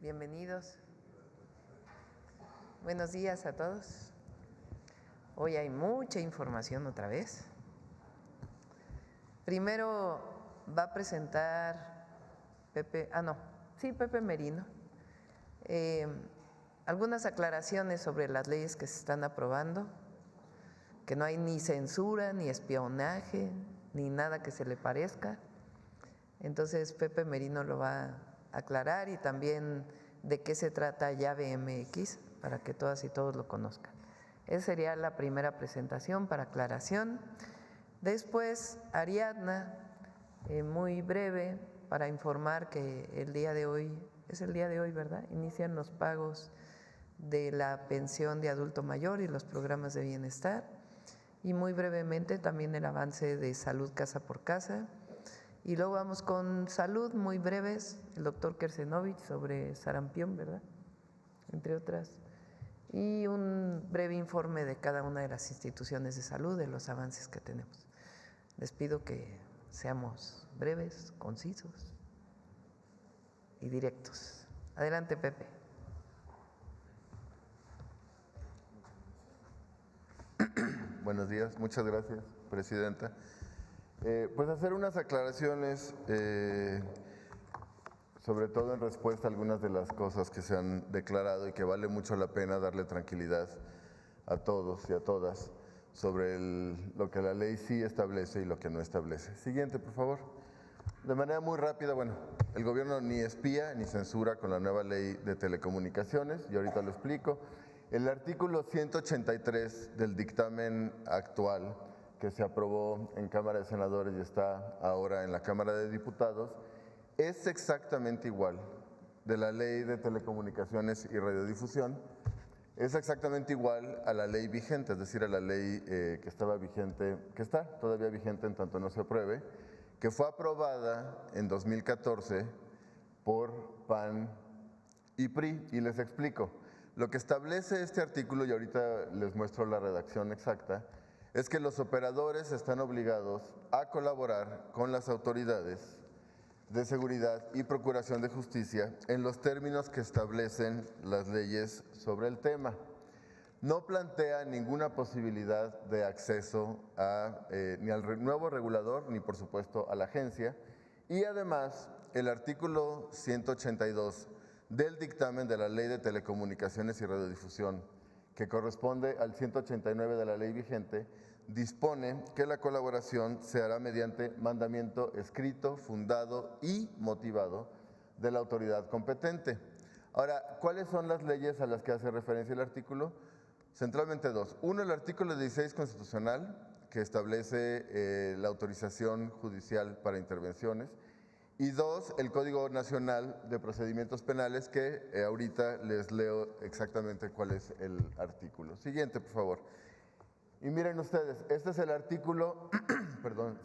bienvenidos. Buenos días a todos. Hoy hay mucha información otra vez. Primero va a presentar Pepe Merino, algunas aclaraciones sobre las leyes que se están aprobando, que no hay ni censura, ni espionaje, ni nada que se le parezca. Entonces Pepe Merino lo va a aclarar, y también de qué se trata Llave MX, para que todas y todos lo conozcan. Esa sería la primera presentación para aclaración. Después Ariadna, muy breve, para informar que el día de hoy, es el día de hoy, ¿verdad? Inician los pagos de la pensión de adulto mayor y los programas de bienestar, y muy brevemente también el avance de salud casa por casa. Y luego vamos con salud, muy breves, el doctor Kersenovich sobre sarampión, ¿verdad? Entre otras. Y un breve informe de cada una de las instituciones de salud, de los avances que tenemos. Les pido que seamos breves, concisos y directos. Adelante, Pepe. Buenos días, muchas gracias, presidenta. Pues hacer unas aclaraciones, sobre todo en respuesta a algunas de las cosas que se han declarado y que vale mucho la pena darle tranquilidad a todos y a todas sobre lo que la ley sí establece y lo que no establece. Siguiente, por favor. De manera muy rápida, bueno, el gobierno ni espía ni censura con la nueva ley de telecomunicaciones, y ahorita lo explico. El artículo 183 del dictamen actual que se aprobó en Cámara de Senadores y está ahora en la Cámara de Diputados, es exactamente igual de la Ley de Telecomunicaciones y Radiodifusión, es exactamente igual a la ley vigente, es decir, a la ley que estaba vigente, que está todavía vigente en tanto no se apruebe, que fue aprobada en 2014 por PAN y PRI, y les explico. Lo que establece este artículo, y ahorita les muestro la redacción exacta, es que los operadores están obligados a colaborar con las autoridades de seguridad y procuración de justicia en los términos que establecen las leyes sobre el tema. No plantea ninguna posibilidad de acceso ni al nuevo regulador, ni por supuesto a la agencia, y además el artículo 182 del dictamen de la Ley de Telecomunicaciones y Radiodifusión, que corresponde al 189 de la ley vigente, dispone que la colaboración se hará mediante mandamiento escrito, fundado y motivado de la autoridad competente. Ahora, ¿cuáles son las leyes a las que hace referencia el artículo? Centralmente dos. Uno, el artículo 16 constitucional, que establece la autorización judicial para intervenciones. Y dos, el Código Nacional de Procedimientos Penales, que ahorita les leo exactamente cuál es el artículo. Siguiente, por favor. Y miren ustedes, este es el artículo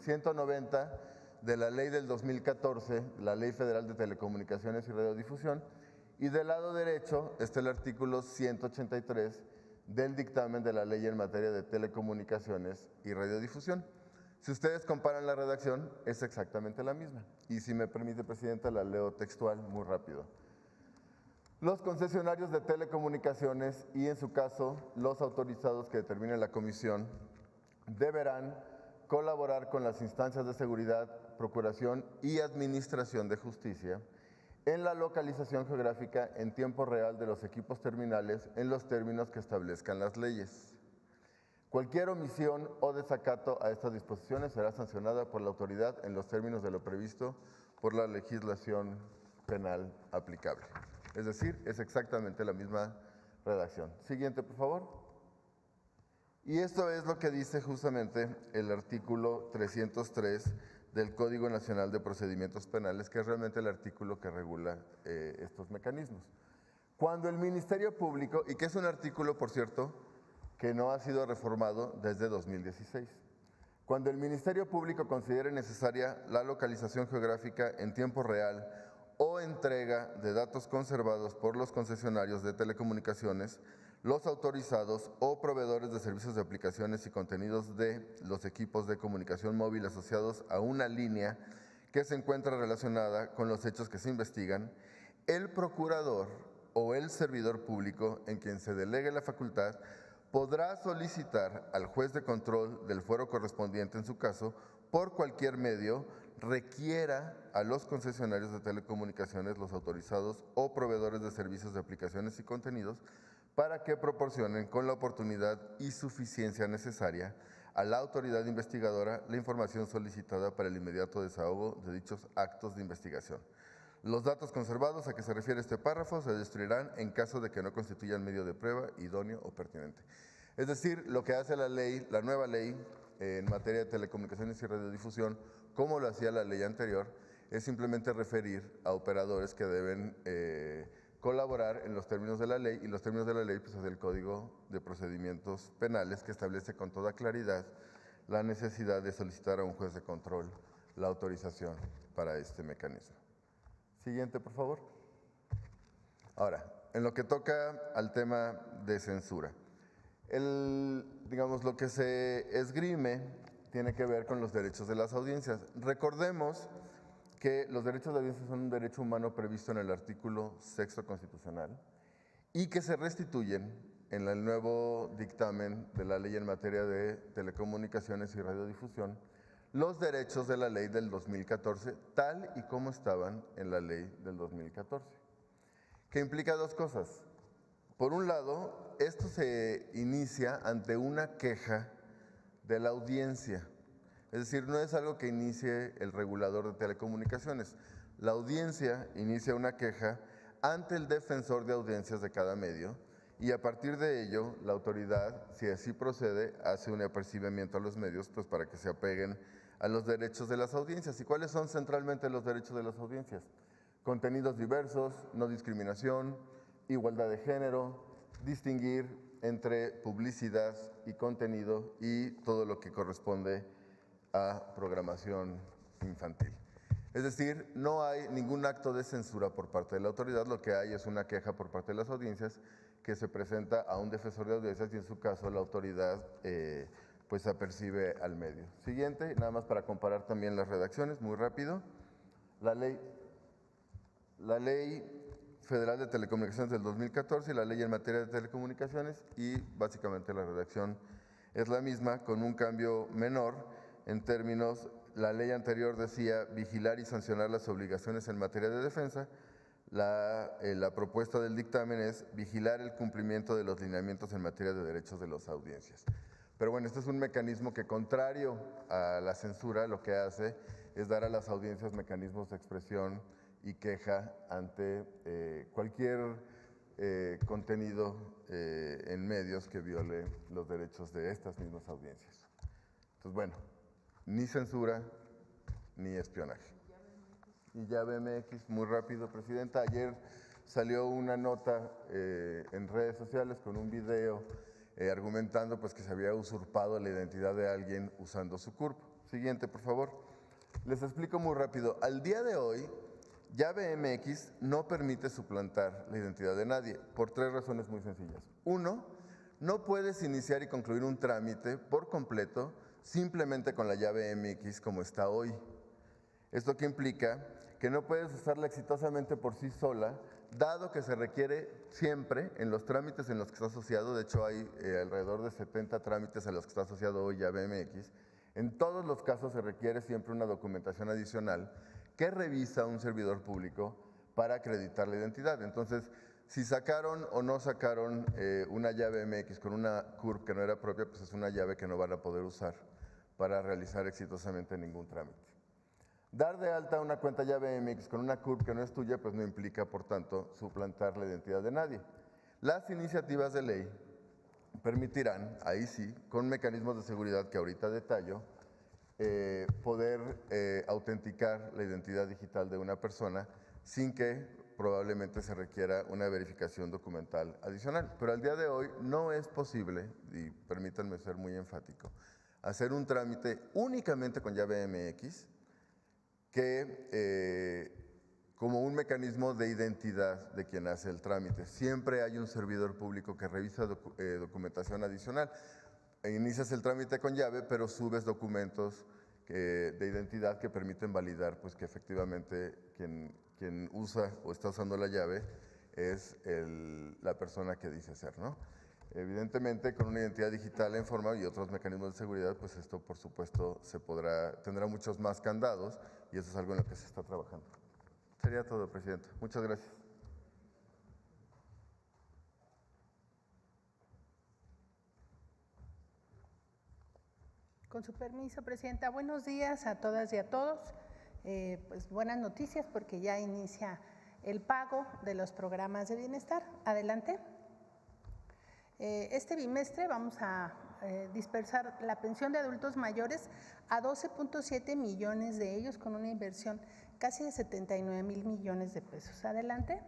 190 de la ley del 2014, la Ley Federal de Telecomunicaciones y Radiodifusión, y del lado derecho está el artículo 183 del dictamen de la ley en materia de telecomunicaciones y radiodifusión. Si ustedes comparan la redacción, es exactamente la misma. Y si me permite, presidenta, la leo textual muy rápido. Los concesionarios de telecomunicaciones y, en su caso, los autorizados que determine la comisión, deberán colaborar con las instancias de seguridad, procuración y administración de justicia en la localización geográfica en tiempo real de los equipos terminales en los términos que establezcan las leyes. Cualquier omisión o desacato a estas disposiciones será sancionada por la autoridad en los términos de lo previsto por la legislación penal aplicable. Es decir, es exactamente la misma redacción. Siguiente, por favor. Y esto es lo que dice justamente el artículo 303 del Código Nacional de Procedimientos Penales, que es realmente el artículo que regula estos mecanismos. Cuando el Ministerio Público, y que es un artículo, por cierto, que no ha sido reformado desde 2016. Cuando el Ministerio Público considere necesaria la localización geográfica en tiempo real o entrega de datos conservados por los concesionarios de telecomunicaciones, los autorizados o proveedores de servicios de aplicaciones y contenidos de los equipos de comunicación móvil asociados a una línea que se encuentra relacionada con los hechos que se investigan, el procurador o el servidor público en quien se delegue la facultad podrá solicitar al juez de control del fuero correspondiente en su caso, por cualquier medio, requiera a los concesionarios de telecomunicaciones, los autorizados o proveedores de servicios de aplicaciones y contenidos para que proporcionen con la oportunidad y suficiencia necesaria a la autoridad investigadora la información solicitada para el inmediato desahogo de dichos actos de investigación. Los datos conservados a que se refiere este párrafo se destruirán en caso de que no constituyan medio de prueba idóneo o pertinente. Es decir, lo que hace la ley, la nueva ley en materia de telecomunicaciones y radiodifusión, como lo hacía la ley anterior, es simplemente referir a operadores que deben colaborar en los términos de la ley, y los términos de la ley pues, es el Código de Procedimientos Penales, que establece con toda claridad la necesidad de solicitar a un juez de control la autorización para este mecanismo. Siguiente, por favor. Ahora, en lo que toca al tema de censura, digamos, lo que se esgrime tiene que ver con los derechos de las audiencias. Recordemos que los derechos de audiencia son un derecho humano previsto en el artículo 6º constitucional y que se restituyen en el nuevo dictamen de la ley en materia de telecomunicaciones y radiodifusión, los derechos de la ley del 2014, tal y como estaban en la ley del 2014, que implica dos cosas. Por un lado, esto se inicia ante una queja de la audiencia, es decir, no es algo que inicie el regulador de telecomunicaciones. La audiencia inicia una queja ante el defensor de audiencias de cada medio y a partir de ello, la autoridad, si así procede, hace un apercibimiento a los medios pues, para que se apeguen a los derechos de las audiencias. ¿Y cuáles son centralmente los derechos de las audiencias? Contenidos diversos, no discriminación, igualdad de género, distinguir entre publicidad y contenido y todo lo que corresponde a programación infantil. Es decir, no hay ningún acto de censura por parte de la autoridad, lo que hay es una queja por parte de las audiencias que se presenta a un defensor de audiencias y en su caso la autoridad pues apercibe al medio. Siguiente, nada más para comparar también las redacciones, muy rápido. La Ley Federal de Telecomunicaciones del 2014 y la ley en materia de telecomunicaciones, y básicamente la redacción es la misma con un cambio menor en términos. La ley anterior decía vigilar y sancionar las obligaciones en materia de defensa. La propuesta del dictamen es vigilar el cumplimiento de los lineamientos en materia de derechos de las audiencias. Pero bueno, este es un mecanismo que, contrario a la censura, lo que hace es dar a las audiencias mecanismos de expresión y queja ante cualquier contenido en medios que viole los derechos de estas mismas audiencias. Entonces, bueno, ni censura ni espionaje. Y ya BMX, muy rápido, Presidenta. Ayer salió una nota en redes sociales con un video argumentando pues, que se había usurpado la identidad de alguien usando su CURP. Siguiente, por favor. Les explico muy rápido. Al día de hoy, ya BMX no permite suplantar la identidad de nadie por tres razones muy sencillas. Uno, no puedes iniciar y concluir un trámite por completo simplemente con la llave MX como está hoy. ¿Esto qué implica? Que no puedes usarla exitosamente por sí sola, dado que se requiere siempre en los trámites en los que está asociado. De hecho, hay alrededor de 70 trámites a los que está asociado hoy llave MX. En todos los casos se requiere siempre una documentación adicional que revisa un servidor público para acreditar la identidad. Entonces, si sacaron o no sacaron una llave MX con una CURP que no era propia, pues es una llave que no van a poder usar para realizar exitosamente ningún trámite. Dar de alta una cuenta llave MX con una CURP que no es tuya, pues no implica, por tanto, suplantar la identidad de nadie. Las iniciativas de ley permitirán, ahí sí, con mecanismos de seguridad que ahorita detallo, poder autenticar la identidad digital de una persona sin que probablemente se requiera una verificación documental adicional. Pero al día de hoy no es posible, y permítanme ser muy enfático, hacer un trámite únicamente con llave MX que como un mecanismo de identidad de quien hace el trámite. Siempre hay un servidor público que revisa documentación adicional. Inicias el trámite con llave, pero subes documentos de identidad que permiten validar pues, que efectivamente quien quien usa o está usando la llave es la persona que dice ser, ¿no? Evidentemente, con una identidad digital en forma y otros mecanismos de seguridad, pues esto, por supuesto, tendrá muchos más candados y eso es algo en lo que se está trabajando. Sería todo, Presidenta. Muchas gracias. Con su permiso, Presidenta. Buenos días a todas y a todos. Pues buenas noticias porque ya inicia el pago de los programas de bienestar. Adelante. Este bimestre vamos a dispersar la pensión de adultos mayores a 12.7 millones de ellos con una inversión casi de 79,000 millones de pesos. Adelante.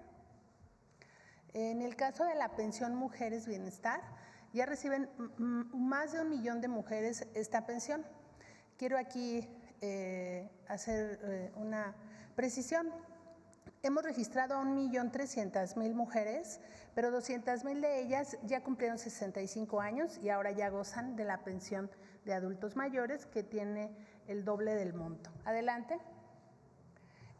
En el caso de la pensión Mujeres Bienestar, ya reciben más de 1 millón de mujeres esta pensión. Quiero aquí hacer una precisión. Hemos registrado a 1.300.000 mujeres, pero 200,000 de ellas ya cumplieron 65 años y ahora ya gozan de la pensión de adultos mayores, que tiene el doble del monto. Adelante.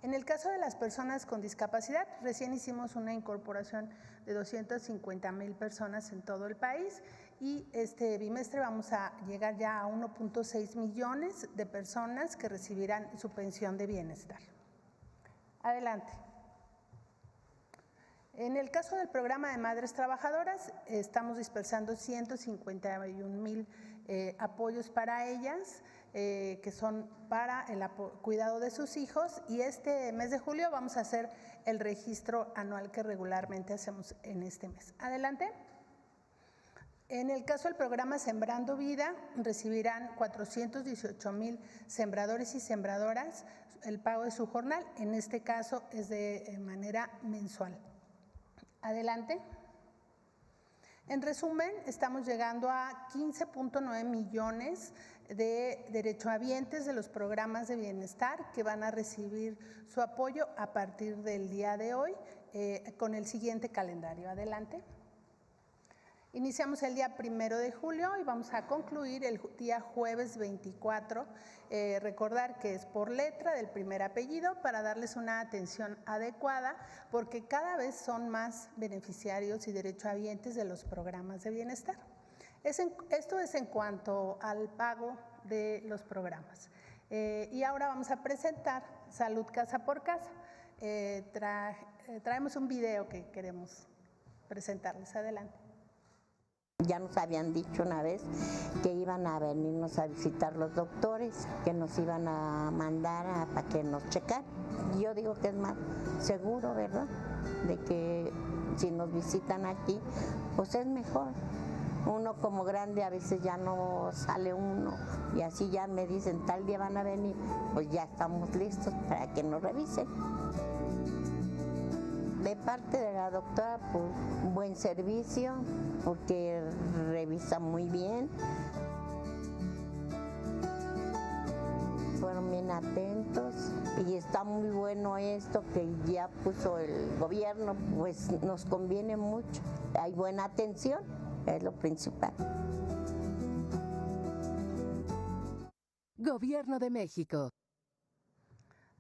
En el caso de las personas con discapacidad, recién hicimos una incorporación de 250,000 personas en todo el país y este bimestre vamos a llegar ya a 1.6 millones de personas que recibirán su pensión de bienestar. Adelante. En el caso del programa de Madres Trabajadoras, estamos dispersando 151,000 apoyos para ellas, que son para el cuidado de sus hijos, y este mes de julio vamos a hacer el registro anual que regularmente hacemos en este mes. Adelante. En el caso del programa Sembrando Vida, recibirán 418,000 sembradores y sembradoras el pago de su jornal, en este caso es de manera mensual. Adelante. En resumen, estamos llegando a 15.9 millones de derechohabientes de los programas de bienestar que van a recibir su apoyo a partir del día de hoy con el siguiente calendario. Adelante. Iniciamos el día 1 de julio y vamos a concluir el día jueves 24. Recordar que es por letra del primer apellido para darles una atención adecuada, porque cada vez son más beneficiarios y derechohabientes de los programas de bienestar. Esto es en cuanto al pago de los programas. Y ahora vamos a presentar Salud Casa por Casa. Traemos un video que queremos presentarles. Adelante. Ya nos habían dicho una vez que iban a venirnos a visitar los doctores, que nos iban a mandar para que nos checaran. Yo digo que es más seguro, ¿verdad? De que si nos visitan aquí, pues es mejor. Uno como grande a veces ya no sale uno y así ya me dicen tal día van a venir, pues ya estamos listos para que nos revisen. De parte de la doctora, pues buen servicio, porque revisa muy bien. Fueron bien atentos y está muy bueno esto que ya puso el gobierno, pues nos conviene mucho. Hay buena atención, es lo principal. Gobierno de México.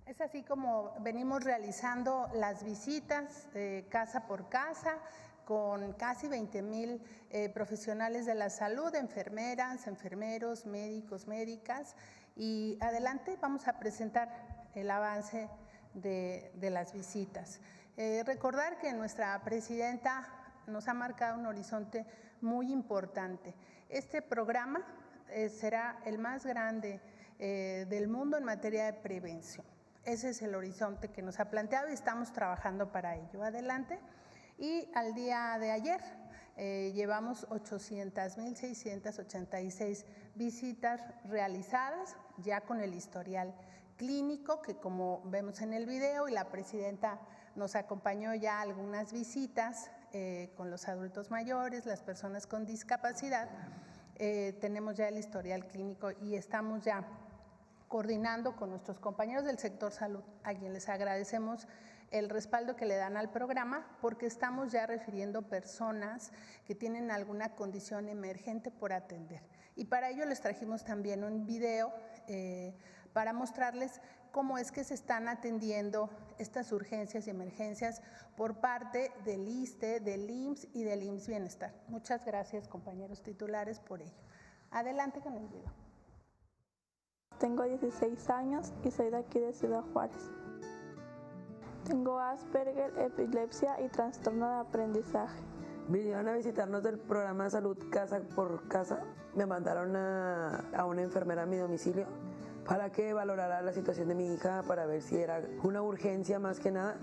Es así como venimos realizando las visitas casa por casa con casi 20,000 profesionales de la salud, enfermeras, enfermeros, médicos, médicas. Y adelante vamos a presentar el avance de las visitas. Recordar que nuestra presidenta nos ha marcado un horizonte muy importante. Este programa será el más grande del mundo en materia de prevención. Ese es el horizonte que nos ha planteado y estamos trabajando para ello. Adelante. Y al día de ayer llevamos 800,686 visitas realizadas, ya con el historial clínico, que como vemos en el video, y la presidenta nos acompañó ya a algunas visitas con los adultos mayores, las personas con discapacidad. Tenemos ya el historial clínico y estamos ya coordinando con nuestros compañeros del sector salud, a quien les agradecemos el respaldo que le dan al programa, porque estamos ya refiriendo personas que tienen alguna condición emergente por atender. Y para ello les trajimos también un video para mostrarles cómo es que se están atendiendo estas urgencias y emergencias por parte del ISSSTE, del IMSS y del IMSS Bienestar. Muchas gracias, compañeros titulares, por ello. Adelante con el video. Tengo 16 años y soy de aquí de Ciudad Juárez. Tengo Asperger, epilepsia y trastorno de aprendizaje. Vinieron a visitarnos del programa de salud casa por casa. Me mandaron a una enfermera a mi domicilio para que valorara la situación de mi hija, para ver si era una urgencia más que nada.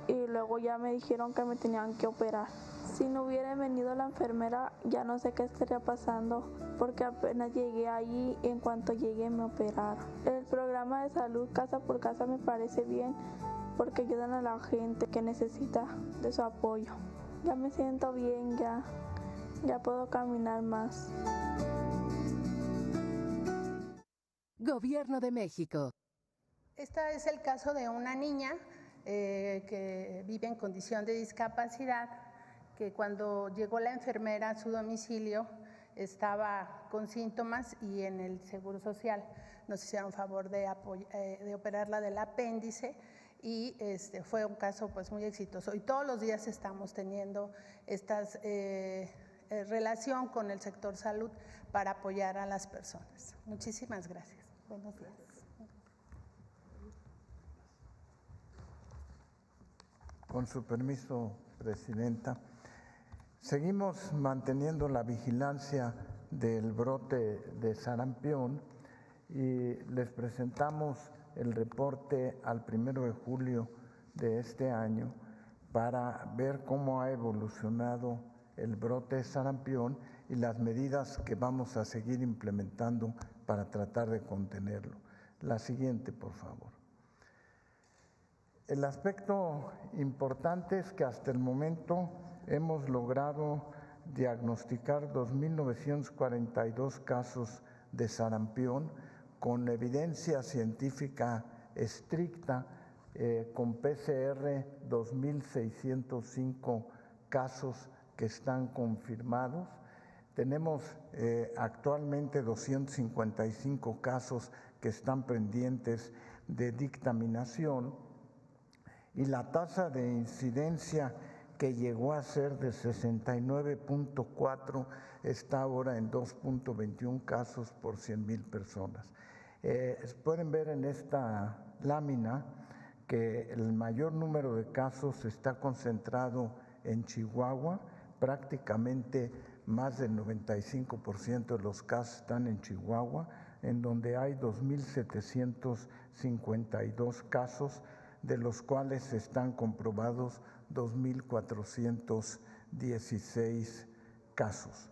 Y luego ya me dijeron que me tenían que operar. Si no hubiera venido la enfermera, ya no sé qué estaría pasando, porque apenas llegué allí y en cuanto llegué me operaron. El programa de salud casa por casa me parece bien, porque ayudan a la gente que necesita de su apoyo. Ya me siento bien, ya puedo caminar más. Gobierno de México. Este es el caso de una niña que vive en condición de discapacidad, que cuando llegó la enfermera a su domicilio estaba con síntomas y en el Seguro Social nos hicieron favor de operarla del apéndice y fue un caso pues muy exitoso. Y todos los días estamos teniendo esta relación con el sector salud para apoyar a las personas. Muchísimas gracias. Buenos días. Con su permiso, Presidenta. Seguimos manteniendo la vigilancia del brote de sarampión y les presentamos el reporte al 1 de julio de este año para ver cómo ha evolucionado el brote de sarampión y las medidas que vamos a seguir implementando para tratar de contenerlo. La siguiente, por favor. El aspecto importante es que hasta el momento hemos logrado diagnosticar 2.942 casos de sarampión con evidencia científica estricta, con PCR 2.605 casos que están confirmados. Tenemos actualmente 255 casos que están pendientes de dictaminación y la tasa de incidencia que llegó a ser de 69.4 está ahora en 2.21 casos por 100,000 personas. Pueden ver en esta lámina que el mayor número de casos está concentrado en Chihuahua, prácticamente más del 95% de los casos están en Chihuahua, en donde hay 2.752 casos, de los cuales están comprobados 2.416 casos.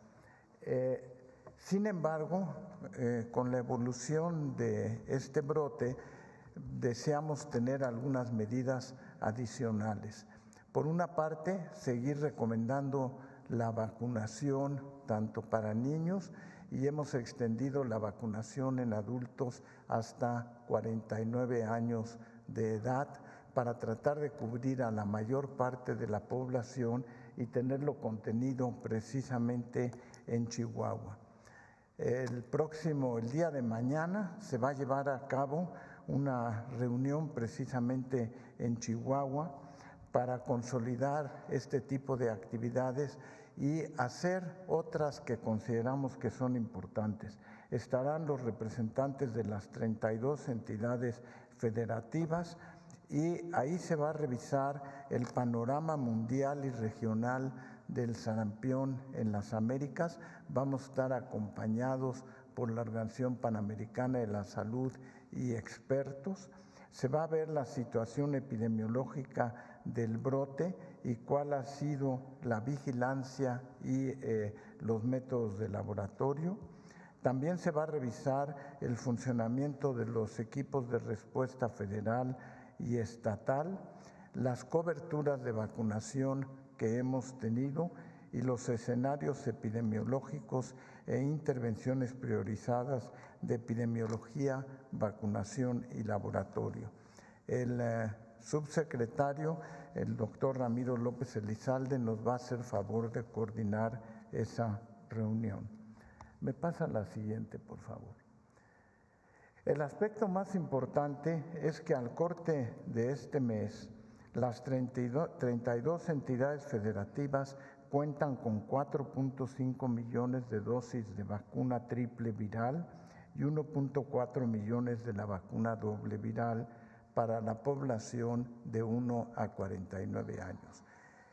Sin embargo, con la evolución de este brote, deseamos tener algunas medidas adicionales. Por una parte, seguir recomendando la vacunación tanto para niños y hemos extendido la vacunación en adultos hasta 49 años de edad para tratar de cubrir a la mayor parte de la población y tenerlo contenido precisamente en Chihuahua. El día de mañana, se va a llevar a cabo una reunión precisamente en Chihuahua para consolidar este tipo de actividades y hacer otras que consideramos que son importantes. Estarán los representantes de las 32 entidades federativas y ahí se va a revisar el panorama mundial y regional del sarampión en las Américas. Vamos a estar acompañados por la Organización Panamericana de la Salud y expertos. Se va a ver la situación epidemiológica del brote y cuál ha sido la vigilancia y los métodos de laboratorio. También se va a revisar el funcionamiento de los equipos de respuesta federal y estatal, las coberturas de vacunación que hemos tenido y los escenarios epidemiológicos e intervenciones priorizadas de epidemiología, vacunación y laboratorio. El subsecretario, el doctor Ramiro López Elizalde, nos va a hacer favor de coordinar esa reunión. ¿Me pasa la siguiente, por favor? El aspecto más importante es que al corte de este mes, las 32 entidades federativas cuentan con 4.5 millones de dosis de vacuna triple viral y 1.4 millones de la vacuna doble viral para la población de 1 a 49 años.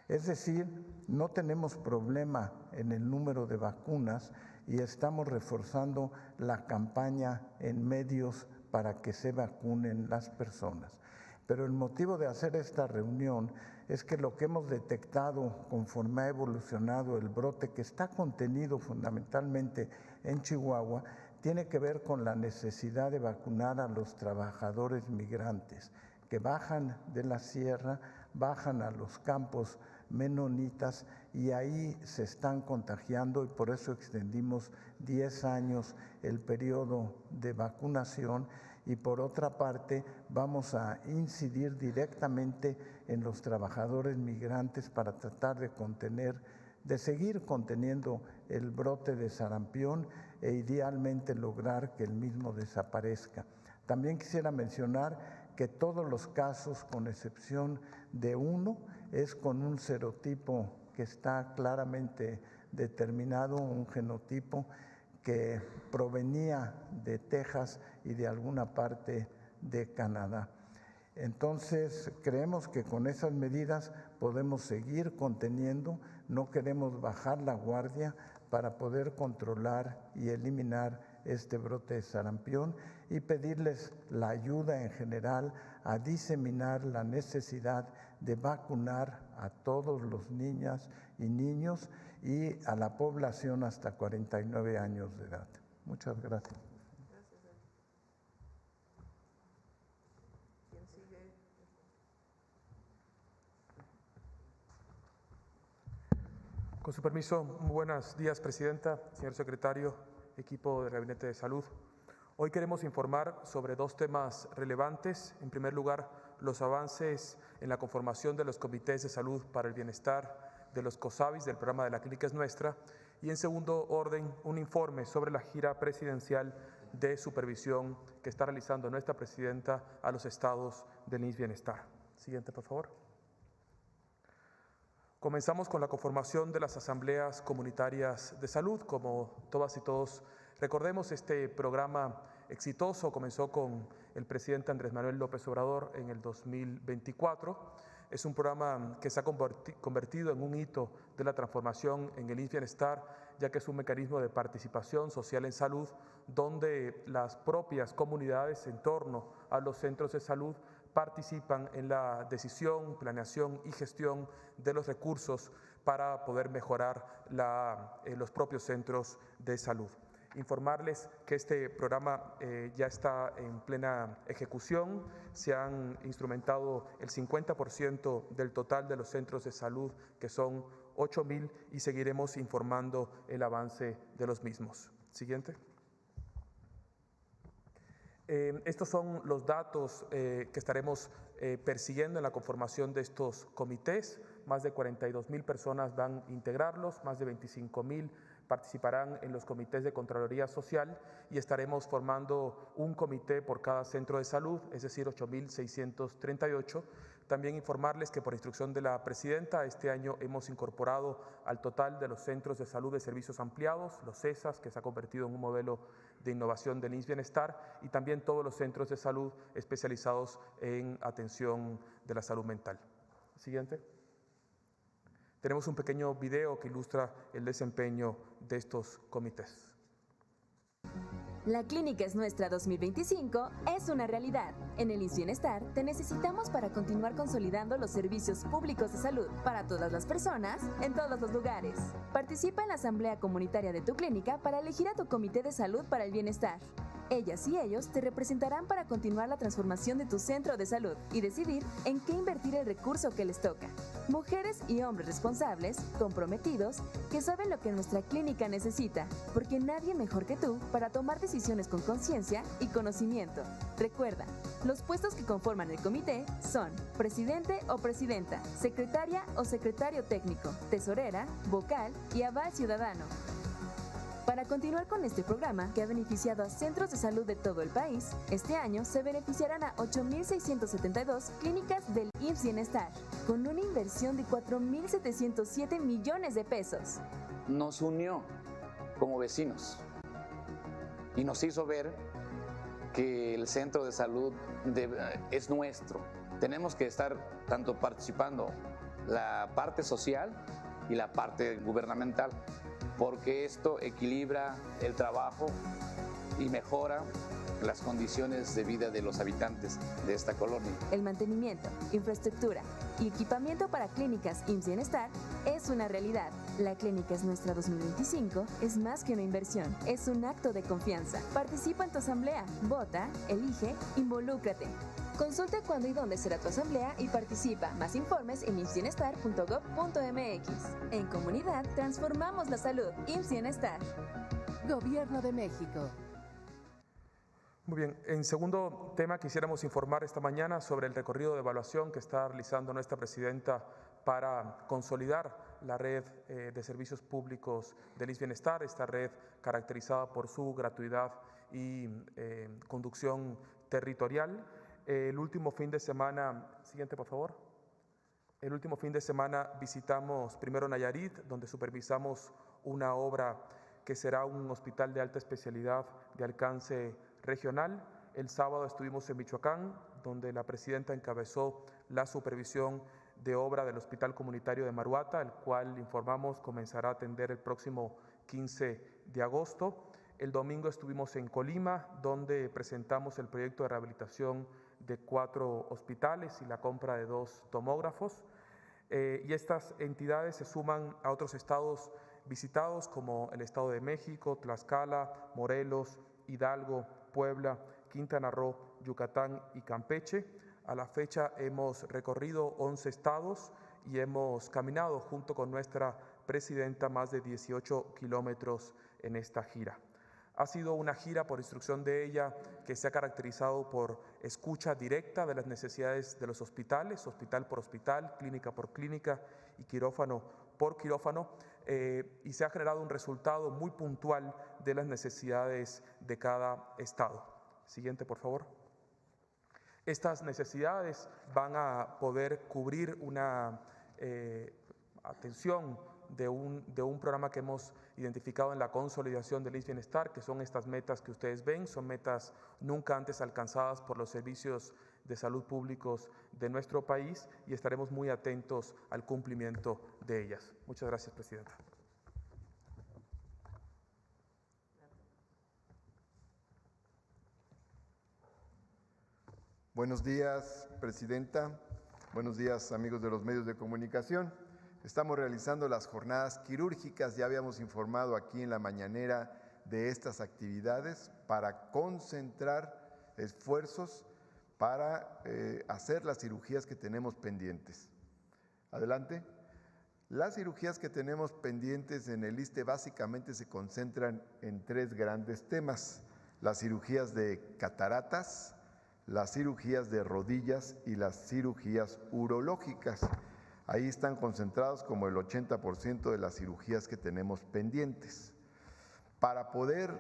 Es decir, no tenemos problema en el número de vacunas y estamos reforzando la campaña en medios para que se vacunen las personas. Pero el motivo de hacer esta reunión es que lo que hemos detectado conforme ha evolucionado el brote, que está contenido fundamentalmente en Chihuahua, tiene que ver con la necesidad de vacunar a los trabajadores migrantes que bajan de la sierra, bajan a los campos menonitas y ahí se están contagiando, y por eso extendimos 10 años el periodo de vacunación. Y por otra parte, vamos a incidir directamente en los trabajadores migrantes para tratar de seguir conteniendo el brote de sarampión e idealmente lograr que el mismo desaparezca. También quisiera mencionar que todos los casos, con excepción de uno, es con un serotipo que está claramente determinado, un genotipo que provenía de Texas y de alguna parte de Canadá. Entonces, creemos que con esas medidas podemos seguir conteniendo, no queremos bajar la guardia para poder controlar y eliminar este brote de sarampión y pedirles la ayuda en general a diseminar la necesidad de vacunar a todos los niñas y niños y a la población hasta 49 años de edad. Muchas gracias. ¿Quién sigue? Con su permiso, muy buenos días, Presidenta, señor Secretario, equipo del Gabinete de Salud. Hoy queremos informar sobre dos temas relevantes. En primer lugar, los avances en la conformación de los comités de salud para el bienestar de los COSABIS del programa de La Clínica es Nuestra, y en segundo orden, un informe sobre la gira presidencial de supervisión que está realizando nuestra Presidenta a los estados del IMSS Bienestar. Siguiente, por favor. Comenzamos con la conformación de las asambleas comunitarias de salud. Como todas y todos recordemos, este programa exitoso comenzó con el presidente Andrés Manuel López Obrador en el 2024. Es un programa que se ha convertido en un hito de la transformación en el IMSS Bienestar, ya que es un mecanismo de participación social en salud donde las propias comunidades en torno a los centros de salud participan en la decisión, planeación y gestión de los recursos para poder mejorar los propios centros de salud. Informarles que este programa ya está en plena ejecución. Se han instrumentado el 50% del total de los centros de salud, que son 8,000, y seguiremos informando el avance de los mismos. Siguiente. Estos son los datos que estaremos persiguiendo en la conformación de estos comités. Más de 42,000 personas van a integrarlos, más de 25,000 participarán en los comités de Contraloría Social y estaremos formando un comité por cada centro de salud, es decir, 8,638. También informarles que por instrucción de la Presidenta, este año hemos incorporado al total de los centros de salud de servicios ampliados, los CESAS, que se ha convertido en un modelo de innovación del IMSS Bienestar, y también todos los centros de salud especializados en atención de la salud mental. Siguiente. Tenemos un pequeño video que ilustra el desempeño de estos comités. La Clínica es Nuestra 2025 es una realidad. En el IMSS Bienestar te necesitamos para continuar consolidando los servicios públicos de salud para todas las personas, en todos los lugares. Participa en la asamblea comunitaria de tu clínica para elegir a tu comité de salud para el bienestar. Ellas y ellos te representarán para continuar la transformación de tu centro de salud y decidir en qué invertir el recurso que les toca. Mujeres y hombres responsables, comprometidos, que saben lo que nuestra clínica necesita, porque nadie mejor que tú para tomar decisiones con conciencia y conocimiento. Recuerda, los puestos que conforman el comité son presidente o presidenta, secretaria o secretario técnico, tesorera, vocal y aval ciudadano. Para continuar con este programa, que ha beneficiado a centros de salud de todo el país, este año se beneficiarán a 8.672 clínicas del IMSS Bienestar, con una inversión de 4.707 millones de pesos. Nos unió como vecinos y nos hizo ver que el centro de salud es nuestro. Tenemos que estar tanto participando la parte social y la parte gubernamental, porque esto equilibra el trabajo y mejora las condiciones de vida de los habitantes de esta colonia. El mantenimiento, infraestructura y equipamiento para clínicas IMSS Bienestar es una realidad. La Clínica es Nuestra 2025 es más que una inversión, es un acto de confianza. Participa en tu asamblea, vota, elige, involúcrate. Consulta cuándo y dónde será tu asamblea y participa. Más informes en imsbienestar.gov.mx. En comunidad, transformamos la salud. IMSS Bienestar. Gobierno de México. Muy bien, en segundo tema quisiéramos informar esta mañana sobre el recorrido de evaluación que está realizando nuestra presidenta para consolidar la red de servicios públicos del IMSS Bienestar, esta red caracterizada por su gratuidad y conducción territorial. El último fin de semana, siguiente por favor. El último fin de semana visitamos primero Nayarit, donde supervisamos una obra que será un hospital de alta especialidad de alcance regional. El sábado estuvimos en Michoacán, donde la presidenta encabezó la supervisión de obra del Hospital Comunitario de Maruata, el cual informamos comenzará a atender el próximo 15 de agosto. El domingo estuvimos en Colima, donde presentamos el proyecto de rehabilitación de 4 hospitales y la compra de 2 tomógrafos. Y estas entidades se suman a otros estados visitados como el Estado de México, Tlaxcala, Morelos, Hidalgo, Puebla, Quintana Roo, Yucatán y Campeche. A la fecha hemos recorrido 11 estados y hemos caminado junto con nuestra presidenta más de 18 kilómetros en esta gira. Ha sido una gira por instrucción de ella que se ha caracterizado por escucha directa de las necesidades de los hospitales, hospital por hospital, clínica por clínica y quirófano por quirófano, y se ha generado un resultado muy puntual de las necesidades de cada estado. Siguiente, por favor. Estas necesidades van a poder cubrir una atención de un programa que hemos identificado en la consolidación del IMSS Bienestar, que son estas metas que ustedes ven, son metas nunca antes alcanzadas por los servicios de salud públicos de nuestro país y estaremos muy atentos al cumplimiento de ellas. Muchas gracias, Presidenta. Buenos días, Presidenta. Buenos días, amigos de los medios de comunicación. Estamos realizando las jornadas quirúrgicas, ya habíamos informado aquí en la mañanera de estas actividades para concentrar esfuerzos para hacer las cirugías que tenemos pendientes. Adelante. Las cirugías que tenemos pendientes en el ISSSTE básicamente se concentran en 3 grandes temas: las cirugías de cataratas, las cirugías de rodillas y las cirugías urológicas. Ahí están concentrados como el 80% de las cirugías que tenemos pendientes. Para poder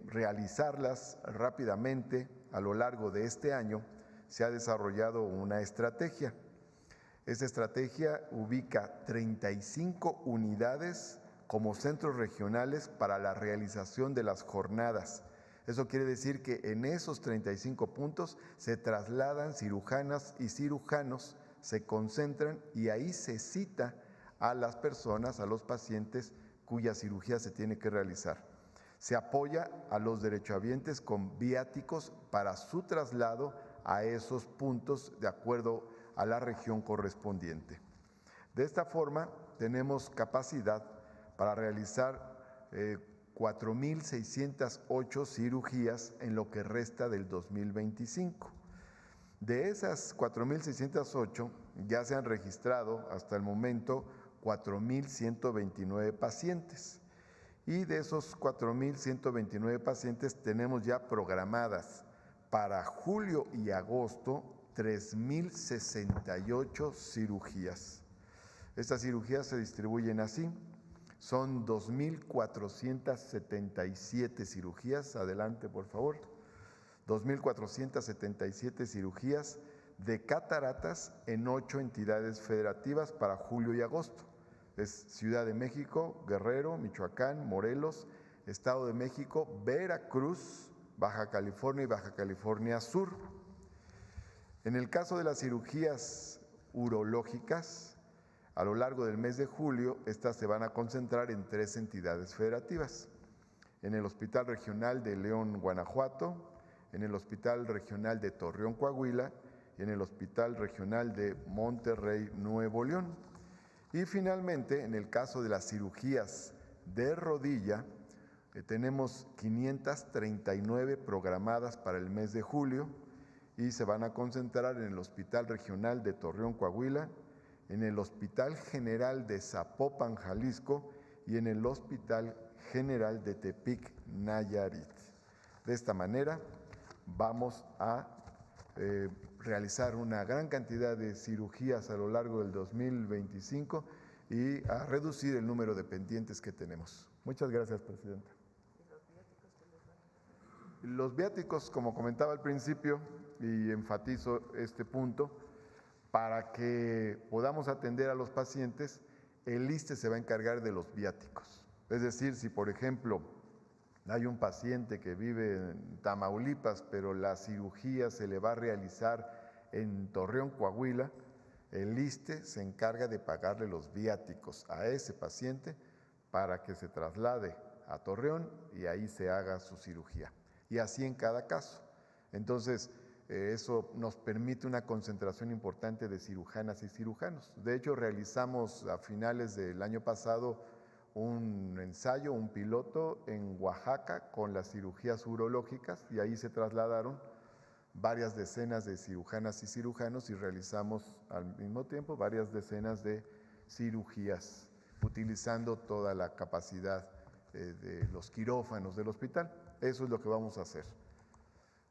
realizarlas rápidamente a lo largo de este año, se ha desarrollado una estrategia. Esta estrategia ubica 35 unidades como centros regionales para la realización de las jornadas. Eso quiere decir que en esos 35 puntos se trasladan cirujanas y cirujanos, se concentran y ahí se cita a las personas, a los pacientes cuya cirugía se tiene que realizar. Se apoya a los derechohabientes con viáticos para su traslado a esos puntos de acuerdo a la región correspondiente. De esta forma, tenemos capacidad para realizar 4.608 cirugías en lo que resta del 2025. De esas 4.608 ya se han registrado hasta el momento 4.129 pacientes y de esos 4.129 pacientes tenemos ya programadas para julio y agosto 3.068 cirugías. Estas cirugías se distribuyen así: Son 2.477 cirugías, adelante por favor, 2.477 cirugías de cataratas en 8 entidades federativas para julio y agosto. Es Ciudad de México, Guerrero, Michoacán, Morelos, Estado de México, Veracruz, Baja California y Baja California Sur. En el caso de las cirugías urológicas, a lo largo del mes de julio, estas se van a concentrar en 3 entidades federativas. En el Hospital Regional de León, Guanajuato, en el Hospital Regional de Torreón, Coahuila, y en el Hospital Regional de Monterrey, Nuevo León. Y finalmente, en el caso de las cirugías de rodilla, tenemos 539 programadas para el mes de julio y se van a concentrar en el Hospital Regional de Torreón, Coahuila, en el Hospital General de Zapopan, Jalisco, y en el Hospital General de Tepic, Nayarit. De esta manera, vamos a realizar una gran cantidad de cirugías a lo largo del 2025 y a reducir el número de pendientes que tenemos. Muchas gracias, Presidenta. Los viáticos, como comentaba al principio, y enfatizo este punto, para que podamos atender a los pacientes, el ISSSTE se va a encargar de los viáticos. Es decir, si por ejemplo hay un paciente que vive en Tamaulipas, pero la cirugía se le va a realizar en Torreón, Coahuila, el ISSSTE se encarga de pagarle los viáticos a ese paciente para que se traslade a Torreón y ahí se haga su cirugía. Y así en cada caso. Entonces, eso nos permite una concentración importante de cirujanas y cirujanos. De hecho, realizamos a finales del año pasado un ensayo, un piloto en Oaxaca con las cirugías urológicas y ahí se trasladaron varias decenas de cirujanas y cirujanos y realizamos al mismo tiempo varias decenas de cirugías utilizando toda la capacidad de los quirófanos del hospital. Eso es lo que vamos a hacer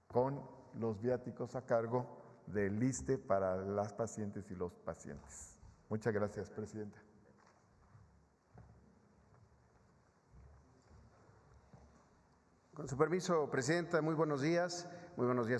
con los viáticos a cargo del ISSSTE para las pacientes y los pacientes. Muchas gracias, Presidenta. Con su permiso, Presidenta, muy buenos días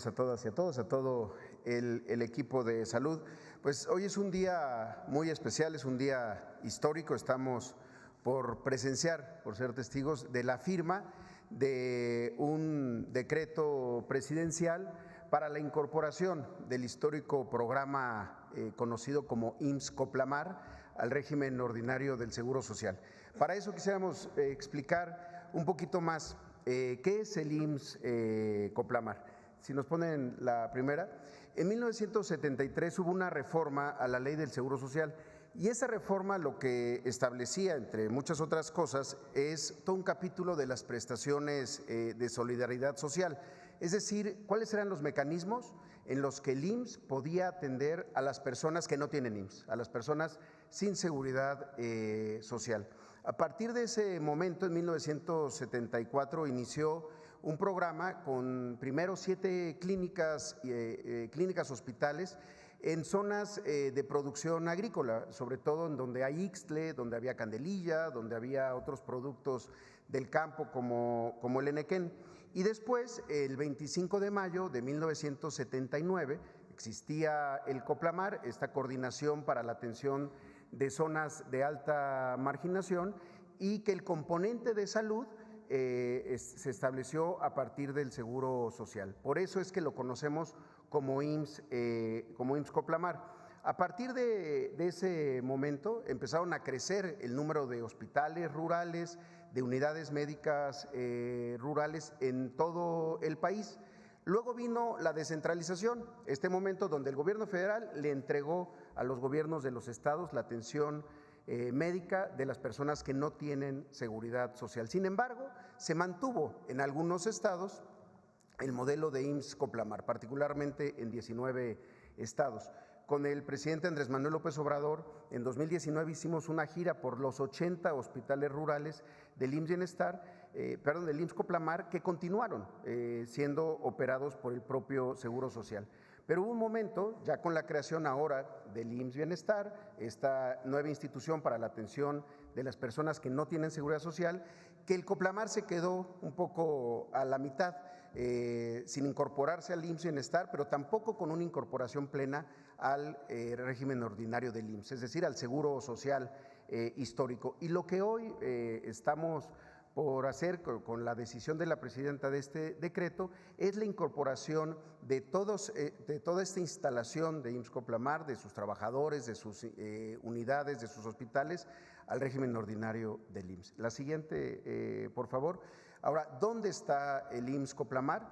a todas y a todos, a todo el equipo de salud. Pues hoy es un día muy especial, es un día histórico, estamos por presenciar, por ser testigos de la firma de un decreto presidencial para la incorporación del histórico programa conocido como IMSS-Coplamar al régimen ordinario del Seguro Social. Para eso quisiéramos explicar un poquito más qué es el IMSS-Coplamar. Si nos ponen la primera, en 1973 hubo una reforma a la ley del Seguro Social y esa reforma lo que establecía, entre muchas otras cosas, es todo un capítulo de las prestaciones de solidaridad social. Es decir, cuáles eran los mecanismos en los que el IMSS podía atender a las personas que no tienen IMSS, a las personas sin seguridad social. A partir de ese momento, en 1974, inició un programa con primero 7 clínicas hospitales en zonas de producción agrícola, sobre todo en donde hay ixtle, donde había candelilla, donde había otros productos del campo como el enequén. Y después, el 25 de mayo de 1979, existía el Coplamar, esta coordinación para la atención de zonas de alta marginación, y que el componente de salud se estableció a partir del Seguro Social. Por eso es que lo conocemos como IMSS-Coplamar. A partir de ese momento empezaron a crecer el número de hospitales rurales, de unidades médicas rurales en todo el país. Luego vino la descentralización, este momento donde el gobierno federal le entregó a los gobiernos de los estados la atención médica de las personas que no tienen seguridad social. Sin embargo, se mantuvo en algunos estados el modelo de IMSS-Coplamar, particularmente en 19 estados. Con el presidente Andrés Manuel López Obrador, en 2019 hicimos una gira por los 80 hospitales rurales del IMSS Coplamar, que continuaron siendo operados por el propio Seguro Social. Pero hubo un momento, ya con la creación ahora del IMSS Bienestar, esta nueva institución para la atención de las personas que no tienen seguridad social, que el Coplamar se quedó un poco a la mitad, sin incorporarse al IMSS Bienestar, pero tampoco con una incorporación plena al régimen ordinario del IMSS, es decir, al seguro social histórico. Y lo que hoy estamos por hacer con la decisión de la presidenta de este decreto es la incorporación de toda esta instalación de IMSS Coplamar, de sus trabajadores, de sus unidades, de sus hospitales, al régimen ordinario del IMSS. La siguiente, por favor. Ahora, ¿dónde está el IMSS Coplamar?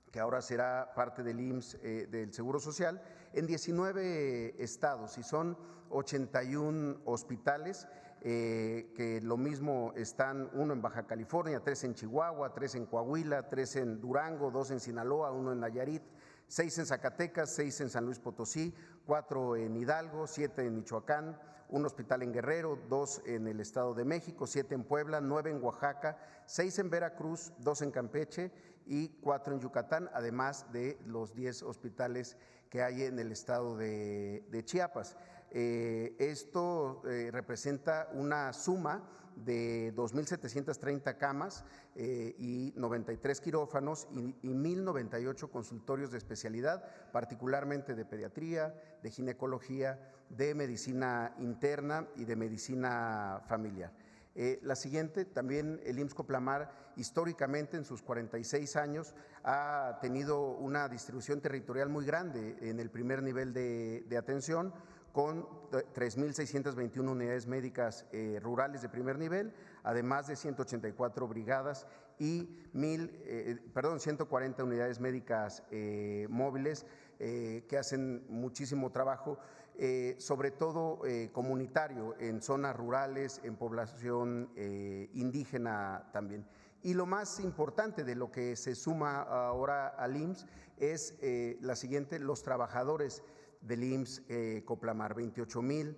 Que ahora será parte del IMSS, del Seguro Social, en 19 estados, y son 81 hospitales, que lo mismo están, uno en Baja California, 3 en Chihuahua, 3 en Coahuila, 3 en Durango, 2 en Sinaloa, 1 en Nayarit, 6 en Zacatecas, 6 en San Luis Potosí, 4 en Hidalgo, 7 en Michoacán, un hospital en Guerrero, 2 en el Estado de México, 7 en Puebla, 9 en Oaxaca, 6 en Veracruz, 2 en Campeche y 4 en Yucatán, además de los 10 hospitales que hay en el estado de Chiapas. Esto representa una suma de 2.730 camas y 93 quirófanos y 1.098 consultorios de especialidad, particularmente de pediatría, de ginecología, de medicina interna y de medicina familiar. La siguiente, también el IMSS Coplamar históricamente en sus 46 años ha tenido una distribución territorial muy grande en el primer nivel de atención, con 3.621 unidades médicas rurales de primer nivel, además de 184 brigadas y 140 unidades médicas móviles que hacen muchísimo trabajo, sobre todo comunitario, en zonas rurales, en población indígena también. Y lo más importante de lo que se suma ahora al IMSS es la siguiente: los trabajadores del IMSS Coplamar, 28,000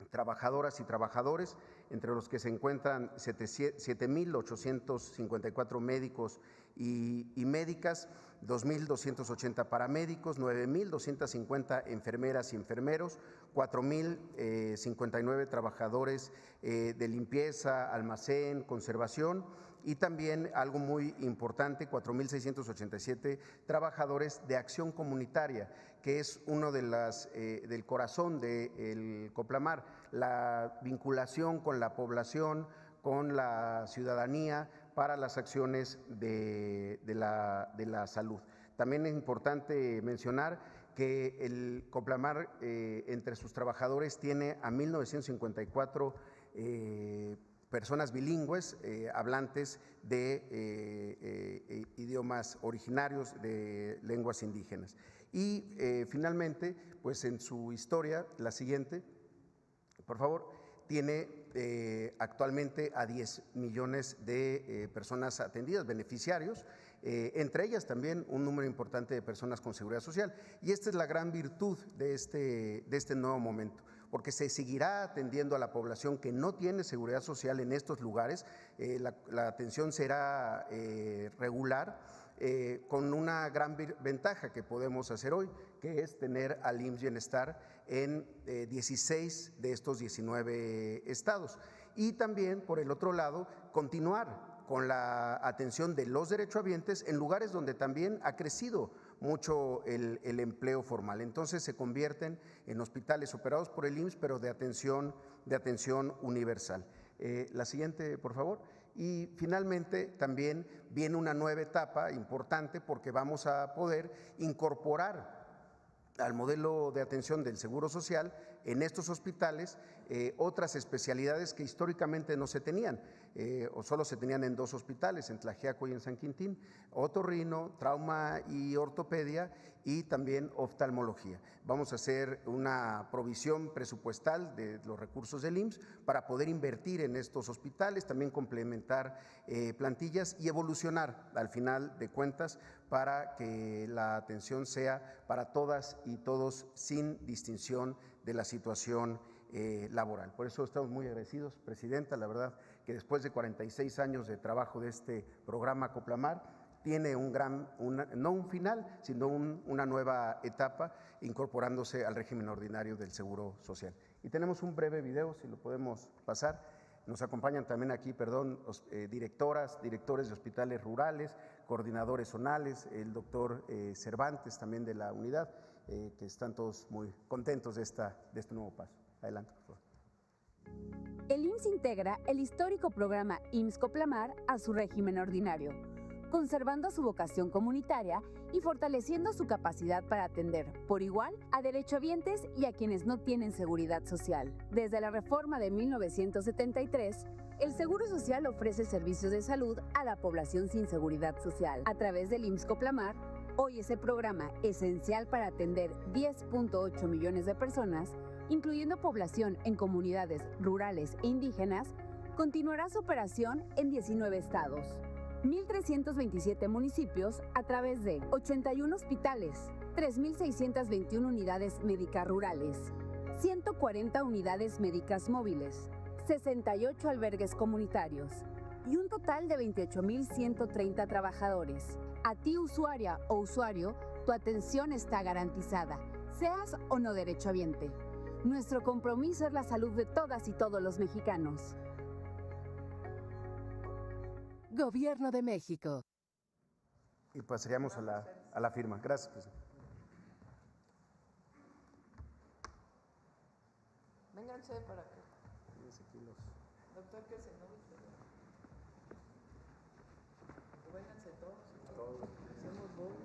trabajadoras y trabajadores, entre los que se encuentran 7,854 médicos y médicas, 2,280 paramédicos, 9,250 enfermeras y enfermeros, 4,059 trabajadores de limpieza, almacén, conservación, y también algo muy importante, 4,687 trabajadores de acción comunitaria, que es uno de del corazón del Coplamar, la vinculación con la población, con la ciudadanía para las acciones de la salud. También es importante mencionar que el Coplamar entre sus trabajadores tiene a 1,954 personas bilingües, hablantes de idiomas originarios de lenguas indígenas. Y finalmente, pues en su historia, la siguiente, por favor, tiene actualmente a 10 millones de personas atendidas, beneficiarios, entre ellas también un número importante de personas con seguridad social. Y esta es la gran virtud de este nuevo momento, porque se seguirá atendiendo a la población que no tiene seguridad social en estos lugares. La atención será regular, con una gran ventaja que podemos hacer hoy, que es tener al IMSS Bienestar en 16 de estos 19 estados. Y también, por el otro lado, continuar con la atención de los derechohabientes en lugares donde también ha crecido mucho el empleo formal. Entonces se convierten en hospitales operados por el IMSS, pero de atención universal. La siguiente, por favor. Y finalmente también viene una nueva etapa importante, porque vamos a poder incorporar al modelo de atención del Seguro Social en estos hospitales otras especialidades que históricamente no se tenían, o solo se tenían en 2 hospitales, en Tlaxiaco y en San Quintín: otorrino, trauma y ortopedia, y también oftalmología. Vamos a hacer una provisión presupuestal de los recursos del IMSS para poder invertir en estos hospitales, también complementar plantillas y evolucionar al final de cuentas para que la atención sea para todas y todos, sin distinción de la situación laboral. Por eso estamos muy agradecidos, Presidenta. La verdad que después de 46 años de trabajo de este programa Coplamar, tiene no un final, sino una nueva etapa incorporándose al régimen ordinario del Seguro Social. Y tenemos un breve video, si lo podemos pasar. Nos acompañan también aquí, directoras, directores de hospitales rurales, coordinadores zonales, el doctor Cervantes también de la unidad, que están todos muy contentos de este nuevo paso. Adelante, por favor. El IMSS integra el histórico programa IMSS Coplamar a su régimen ordinario, conservando su vocación comunitaria y fortaleciendo su capacidad para atender por igual a derechohabientes y a quienes no tienen seguridad social. Desde la reforma de 1973, el Seguro Social ofrece servicios de salud a la población sin seguridad social. A través del IMSS Coplamar, hoy ese programa esencial para atender 10.8 millones de personas, incluyendo población en comunidades rurales e indígenas, continuará su operación en 19 estados, 1.327 municipios a través de 81 hospitales, 3.621 unidades médicas rurales, 140 unidades médicas móviles, 68 albergues comunitarios y un total de 28.130 trabajadores. A ti, usuaria o usuario, tu atención está garantizada, seas o no derechohabiente. Nuestro compromiso es la salud de todas y todos los mexicanos. Gobierno de México. Y pasaríamos a la firma. Gracias, presidente. Vénganse para acá. Doctor, que se no. Vénganse todos. Hacemos voz.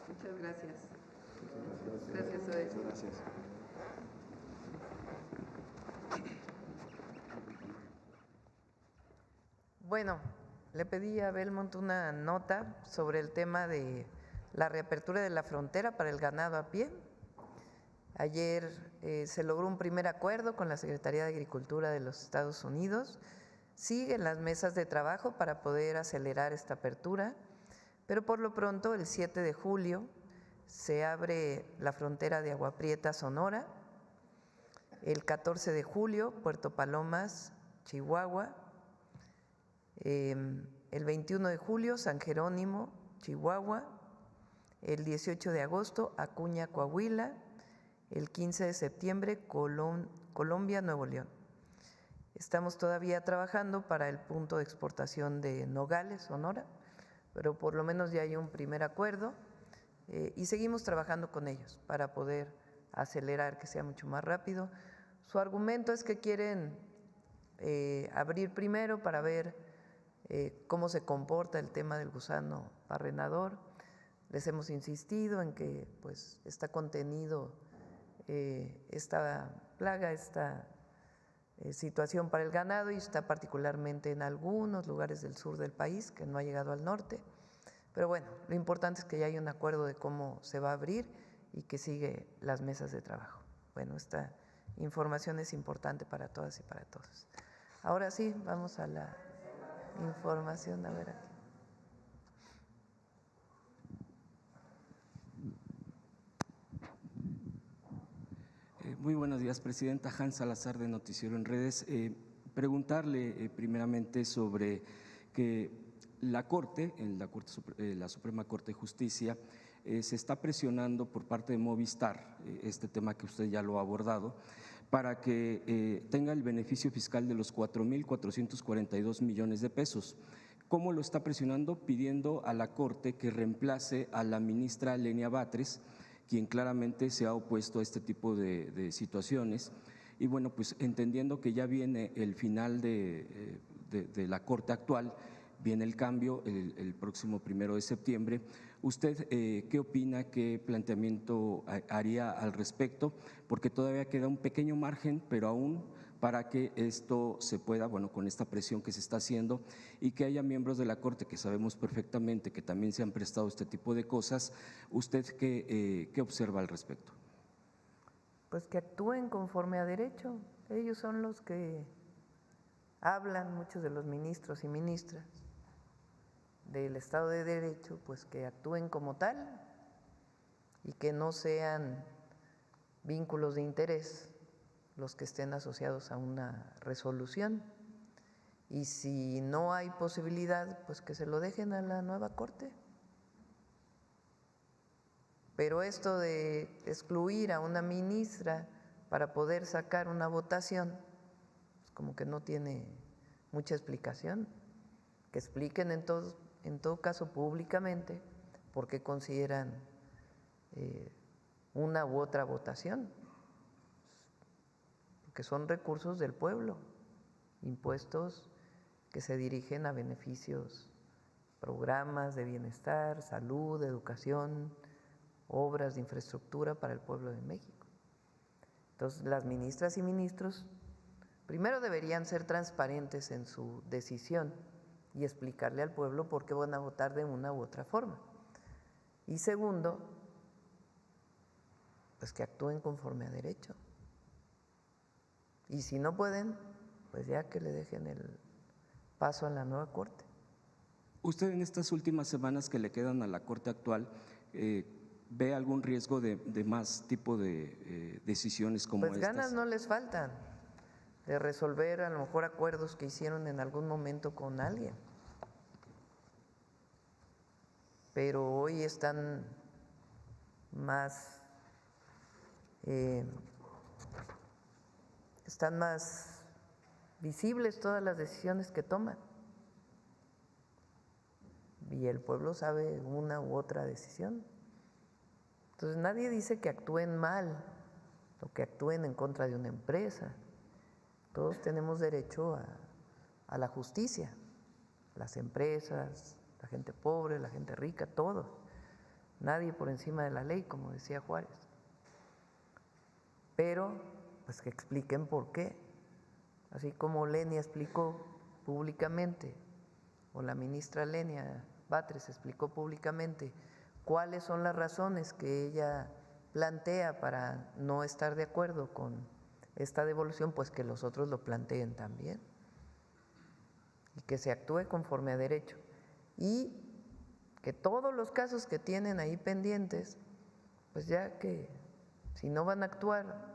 Muchas gracias. Gracias, Zoe. Gracias. Bueno, le pedí a Belmont una nota sobre el tema de la reapertura de la frontera para el ganado a pie. Ayer se logró un primer acuerdo con la Secretaría de Agricultura de los Estados Unidos. Siguen las mesas de trabajo para poder acelerar esta apertura, pero por lo pronto el 7 de julio se abre la frontera de Agua Prieta, Sonora. El 14 de julio, Puerto Palomas, Chihuahua. El 21 de julio, San Jerónimo, Chihuahua. El 18 de agosto, Acuña, Coahuila. El 15 de septiembre, Colombia, Nuevo León. Estamos todavía trabajando para el punto de exportación de Nogales, Sonora, pero por lo menos ya hay un primer acuerdo y seguimos trabajando con ellos para poder acelerar, que sea mucho más rápido. Su argumento es que quieren abrir primero para ver cómo se comporta el tema del gusano barrenador. Les hemos insistido en que pues está contenido esta plaga, esta situación para el ganado, y está particularmente en algunos lugares del sur del país, que no ha llegado al norte. Pero bueno, lo importante es que ya hay un acuerdo de cómo se va a abrir y que sigue las mesas de trabajo. Bueno, esta información es importante para todas y para todos. Ahora sí, vamos a la información. A ver aquí. Muy buenos días, Presidenta. Hans Salazar, de Noticiero en Redes. Preguntarle primeramente sobre que la Corte, la Suprema Corte de Justicia, se está presionando por parte de Movistar, este tema que usted ya lo ha abordado, para que tenga el beneficio fiscal de los 4.442 millones de pesos. ¿Cómo lo está presionando? Pidiendo a la Corte que reemplace a la ministra Lenia Batres, quien claramente se ha opuesto a este tipo de situaciones. Y bueno, pues entendiendo que ya viene el final de la Corte actual, viene el cambio el próximo 1 de septiembre, ¿usted qué opina, qué planteamiento haría al respecto? Porque todavía queda un pequeño margen, pero aún para que esto se pueda, bueno, con esta presión que se está haciendo y que haya miembros de la Corte que sabemos perfectamente que también se han prestado este tipo de cosas, ¿usted qué observa al respecto? Pues que actúen conforme a derecho. Ellos son los que hablan, muchos de los ministros y ministras del Estado de Derecho, pues que actúen como tal y que no sean vínculos de interés los que estén asociados a una resolución. Y si no hay posibilidad, pues que se lo dejen a la nueva Corte. Pero esto de excluir a una ministra para poder sacar una votación, pues como que no tiene mucha explicación. Que expliquen en todo caso públicamente por qué consideran una u otra votación, porque son recursos del pueblo, impuestos que se dirigen a beneficios, programas de bienestar, salud, educación, obras de infraestructura para el pueblo de México. Entonces, las ministras y ministros primero deberían ser transparentes en su decisión y explicarle al pueblo por qué van a votar de una u otra forma. Y segundo, pues que actúen conforme a derecho. Y si no pueden, pues ya que le dejen el paso a la nueva Corte. Usted en estas últimas semanas que le quedan a la Corte actual, ¿ve algún riesgo de más tipo de decisiones como estas? Pues ganas no les faltan de resolver a lo mejor acuerdos que hicieron en algún momento con alguien. Pero hoy están más visibles todas las decisiones que toman. Y el pueblo sabe una u otra decisión. Entonces nadie dice que actúen mal o que actúen en contra de una empresa. Todos tenemos derecho a la justicia, las empresas, la gente pobre, la gente rica, todos. Nadie por encima de la ley, como decía Juárez. Pero, pues que expliquen por qué. Así como Lenia explicó públicamente, o la ministra Lenia Batres explicó públicamente cuáles son las razones que ella plantea para no estar de acuerdo con esta devolución, pues que los otros lo planteen también y que se actúe conforme a derecho y que todos los casos que tienen ahí pendientes, pues ya que si no van a actuar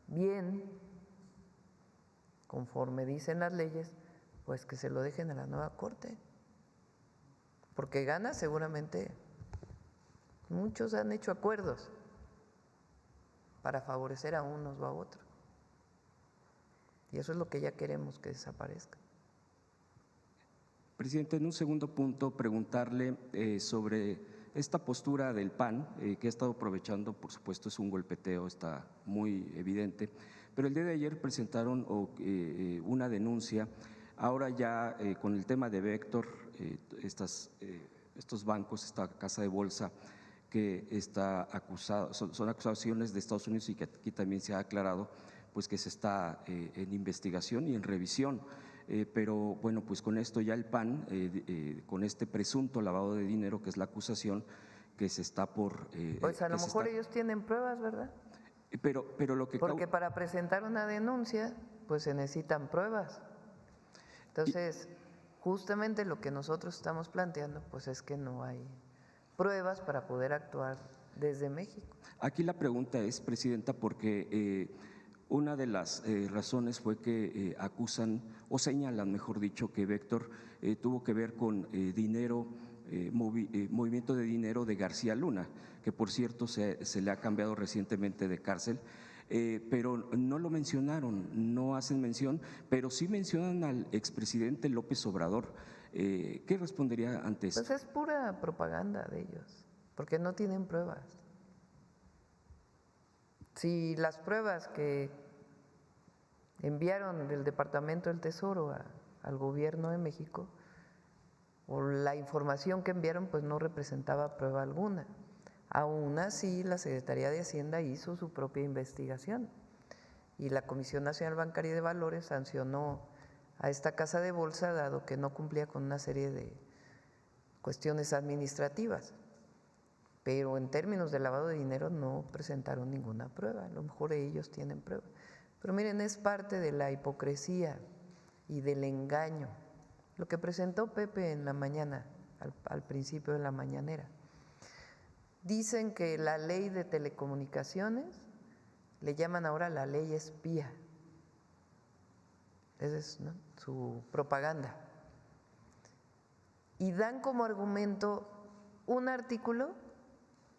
bien conforme dicen las leyes, pues que se lo dejen a la nueva Corte, porque gana seguramente. Muchos han hecho acuerdos para favorecer a unos o a otros. Y eso es lo que ya queremos que desaparezca. Presidente, en un segundo punto, preguntarle sobre esta postura del PAN, que ha estado aprovechando, por supuesto, es un golpeteo, está muy evidente, pero el día de ayer presentaron una denuncia, ahora ya con el tema de Vector, estos bancos, esta casa de bolsa, que está acusado, son acusaciones de Estados Unidos y que aquí también se ha aclarado, pues que se está en investigación y en revisión. Pero bueno, pues con esto ya el PAN, con este presunto lavado de dinero, que es la acusación, que se está por… pues a lo mejor ellos tienen pruebas, ¿verdad? Pero lo que… Porque para presentar una denuncia, pues se necesitan pruebas. Entonces, justamente lo que nosotros estamos planteando, pues es que no hay pruebas para poder actuar desde México. Aquí la pregunta es, Presidenta, porque una de las razones fue que acusan o señalan, mejor dicho, que Vector tuvo que ver con dinero, movimiento de dinero de García Luna, que por cierto se le ha cambiado recientemente de cárcel, pero no lo mencionaron, no hacen mención, pero sí mencionan al expresidente López Obrador. ¿Qué respondería ante eso? Pues es pura propaganda de ellos, porque no tienen pruebas. Si las pruebas que enviaron del Departamento del Tesoro al gobierno de México, o la información que enviaron, pues no representaba prueba alguna. Aún así, la Secretaría de Hacienda hizo su propia investigación y la Comisión Nacional Bancaria de Valores sancionó a esta casa de bolsa dado que no cumplía con una serie de cuestiones administrativas. Pero en términos de lavado de dinero no presentaron ninguna prueba, a lo mejor ellos tienen prueba. Pero miren, es parte de la hipocresía y del engaño. Lo que presentó Pepe en la mañana, al principio de la mañanera. Dicen que la ley de telecomunicaciones le llaman ahora la ley espía. Esa es, ¿no?, su propaganda. Y dan como argumento un artículo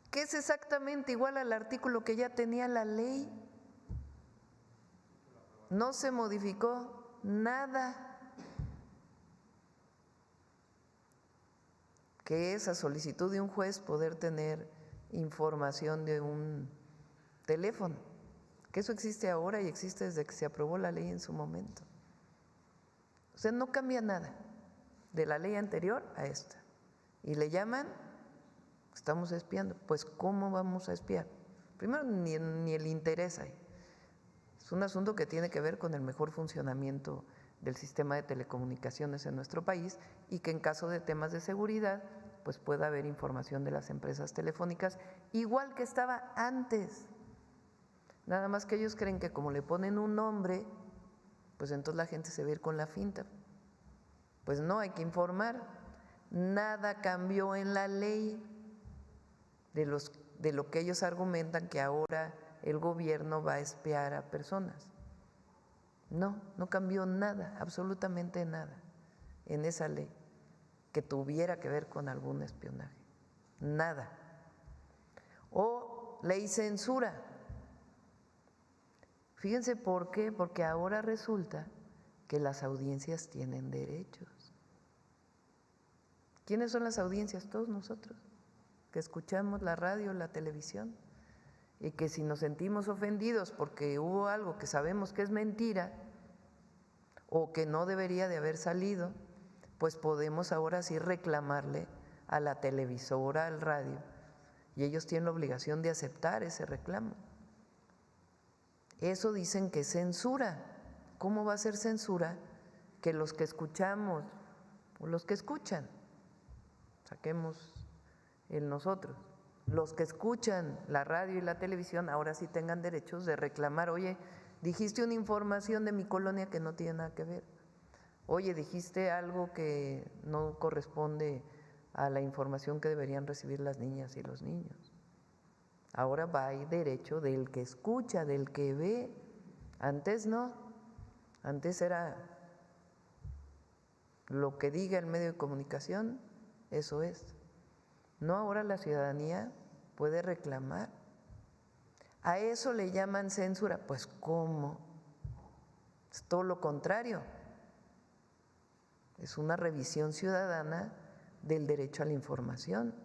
que es exactamente igual al artículo que ya tenía la ley. No se modificó nada. Que es a solicitud de un juez poder tener información de un teléfono, que eso existe ahora y existe desde que se aprobó la ley en su momento. O sea, no cambia nada de la ley anterior a esta. Y le llaman, estamos espiando. Pues, ¿cómo vamos a espiar? Primero, ni el interés hay. Es un asunto que tiene que ver con el mejor funcionamiento del sistema de telecomunicaciones en nuestro país y que en caso de temas de seguridad pues pueda haber información de las empresas telefónicas igual que estaba antes. Nada más que ellos creen que como le ponen un nombre, pues entonces la gente se va a ir con la finta. Pues no, hay que informar. Nada cambió en la ley de lo que ellos argumentan que ahora el gobierno va a espiar a personas. No, no cambió nada, absolutamente nada en esa ley que tuviera que ver con algún espionaje. Nada. O ley censura. Fíjense por qué, porque ahora resulta que las audiencias tienen derechos. ¿Quiénes son las audiencias? Todos nosotros, que escuchamos la radio, la televisión, y que si nos sentimos ofendidos porque hubo algo que sabemos que es mentira o que no debería de haber salido, pues podemos ahora sí reclamarle a la televisora, al radio, y ellos tienen la obligación de aceptar ese reclamo. Eso dicen que es censura. ¿Cómo va a ser censura que los que escuchamos o los que escuchan, saquemos el nosotros, los que escuchan la radio y la televisión ahora sí tengan derechos de reclamar? Oye, dijiste una información de mi colonia que no tiene nada que ver. Oye, dijiste algo que no corresponde a la información que deberían recibir las niñas y los niños. Ahora va a ir derecho del que escucha, del que ve. Antes no. Antes era lo que diga el medio de comunicación, eso es. No, ahora la ciudadanía puede reclamar. A eso le llaman censura. Pues ¿cómo? Es todo lo contrario. Es una revisión ciudadana del derecho a la información,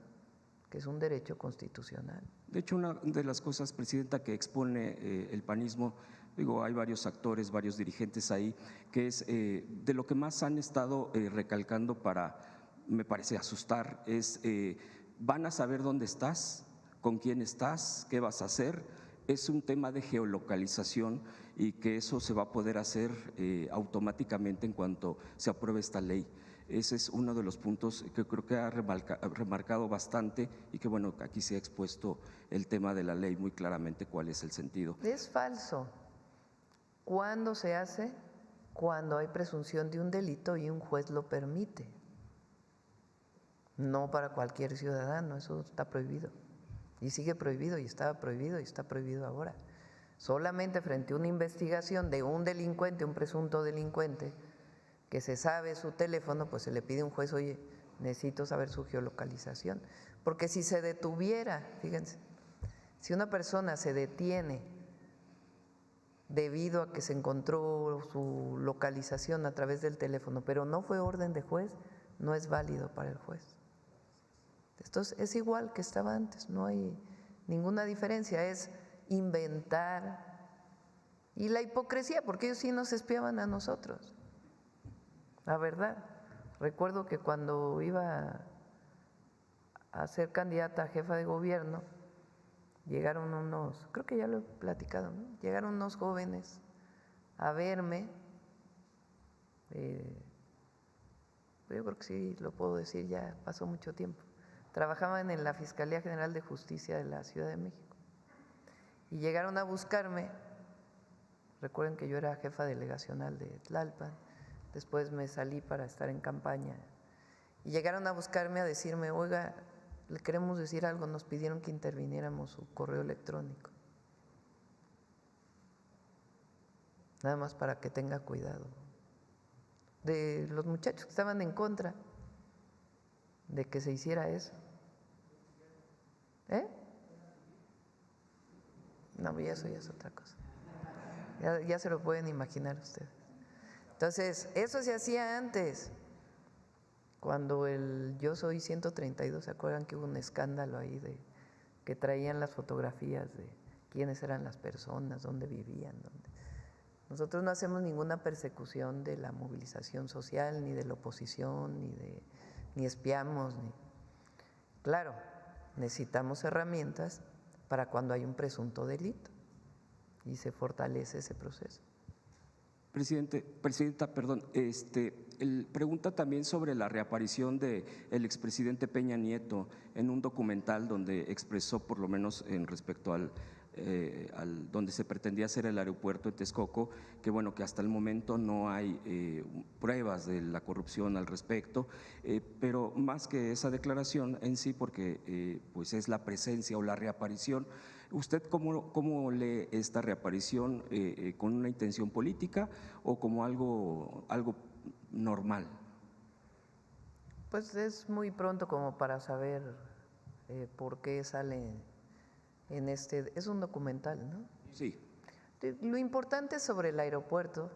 que es un derecho constitucional. De hecho, una de las cosas, Presidenta, que expone el panismo, digo, hay varios actores, varios dirigentes ahí, que es de lo que más han estado recalcando para, me parece, asustar, es van a saber dónde estás, con quién estás, qué vas a hacer. Es un tema de geolocalización y que eso se va a poder hacer automáticamente en cuanto se apruebe esta ley. Ese es uno de los puntos que creo que ha remarcado bastante y que bueno, aquí se ha expuesto el tema de la ley muy claramente cuál es el sentido. Es falso. ¿Cuándo se hace? Cuando hay presunción de un delito y un juez lo permite. No para cualquier ciudadano, eso está prohibido. Y sigue prohibido y estaba prohibido y está prohibido ahora. Solamente frente a una investigación de un delincuente, un presunto delincuente, que se sabe su teléfono, pues se le pide a un juez, oye, necesito saber su geolocalización. Porque si se detuviera, fíjense, si una persona se detiene debido a que se encontró su localización a través del teléfono, pero no fue orden de juez, no es válido para el juez. Esto es igual que estaba antes, no hay ninguna diferencia, es inventar. Y la hipocresía, porque ellos sí nos espiaban a nosotros, la verdad. Recuerdo que cuando iba a ser candidata a jefa de gobierno, llegaron unos, creo que ya lo he platicado, ¿no? Llegaron unos jóvenes a verme, yo creo que sí lo puedo decir, ya pasó mucho tiempo. Trabajaban en la Fiscalía General de Justicia de la Ciudad de México y llegaron a buscarme. Recuerden que yo era jefa delegacional de Tlalpan, después me salí para estar en campaña y llegaron a buscarme a decirme, oiga, le queremos decir algo, nos pidieron que interviniéramos su correo electrónico. Nada más para que tenga cuidado de los muchachos que estaban en contra de que se hiciera eso. No, ya eso ya es otra cosa. Ya se lo pueden imaginar ustedes. Entonces, eso se hacía antes. Cuando el Yo Soy 132, ¿se acuerdan que hubo un escándalo ahí de que traían las fotografías de quiénes eran las personas, dónde vivían? Nosotros no hacemos ninguna persecución de la movilización social, ni de la oposición, ni espiamos. Claro, necesitamos herramientas para cuando hay un presunto delito y se fortalece ese proceso. Presidenta, perdón, pregunta también sobre la reaparición del expresidente Peña Nieto en un documental donde expresó, por lo menos en respecto al donde se pretendía hacer el aeropuerto en Texcoco, que bueno, que hasta el momento no hay pruebas de la corrupción al respecto, pero más que esa declaración en sí, porque pues es la presencia o la reaparición, ¿usted cómo lee esta reaparición? ¿Con una intención política o como algo normal? Pues es muy pronto como para saber por qué sale en es un documental, ¿no? Sí. Lo importante sobre el aeropuerto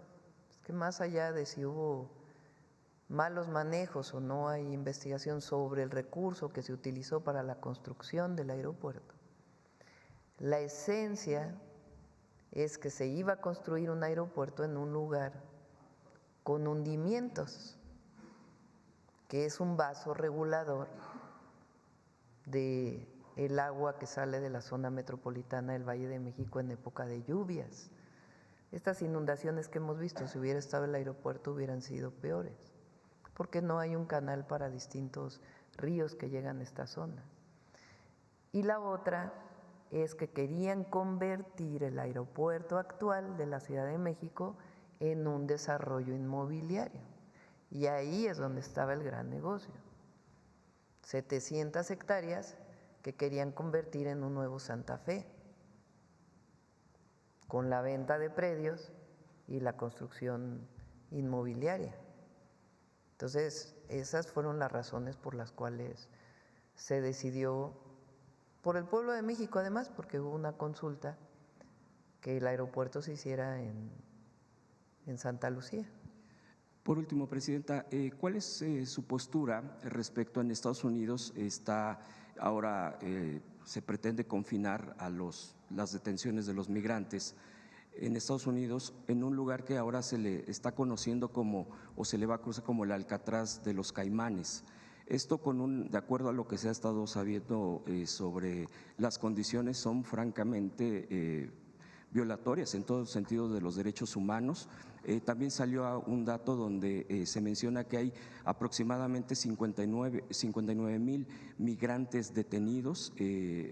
es que más allá de si hubo malos manejos o no hay investigación sobre el recurso que se utilizó para la construcción del aeropuerto, la esencia es que se iba a construir un aeropuerto en un lugar con hundimientos, que es un vaso regulador de el agua que sale de la zona metropolitana del Valle de México en época de lluvias. Estas inundaciones que hemos visto, si hubiera estado el aeropuerto, hubieran sido peores, porque no hay un canal para distintos ríos que llegan a esta zona. Y la otra es que querían convertir el aeropuerto actual de la Ciudad de México en un desarrollo inmobiliario. Y ahí es donde estaba el gran negocio. 700 hectáreas que querían convertir en un nuevo Santa Fe, con la venta de predios y la construcción inmobiliaria. Entonces, esas fueron las razones por las cuales se decidió, por el pueblo de México además, porque hubo una consulta, que el aeropuerto se hiciera en Santa Lucía. Por último, Presidenta, ¿cuál es su postura respecto en Estados Unidos? Ahora se pretende confinar a las detenciones de los migrantes en Estados Unidos en un lugar que ahora se le está conociendo como, o se le va a conocer como el Alcatraz de los Caimanes. Esto de acuerdo a lo que se ha estado sabiendo sobre las condiciones, son francamente violatorias en todo sentido de los derechos humanos. También salió un dato donde se menciona que hay aproximadamente 59,000 migrantes detenidos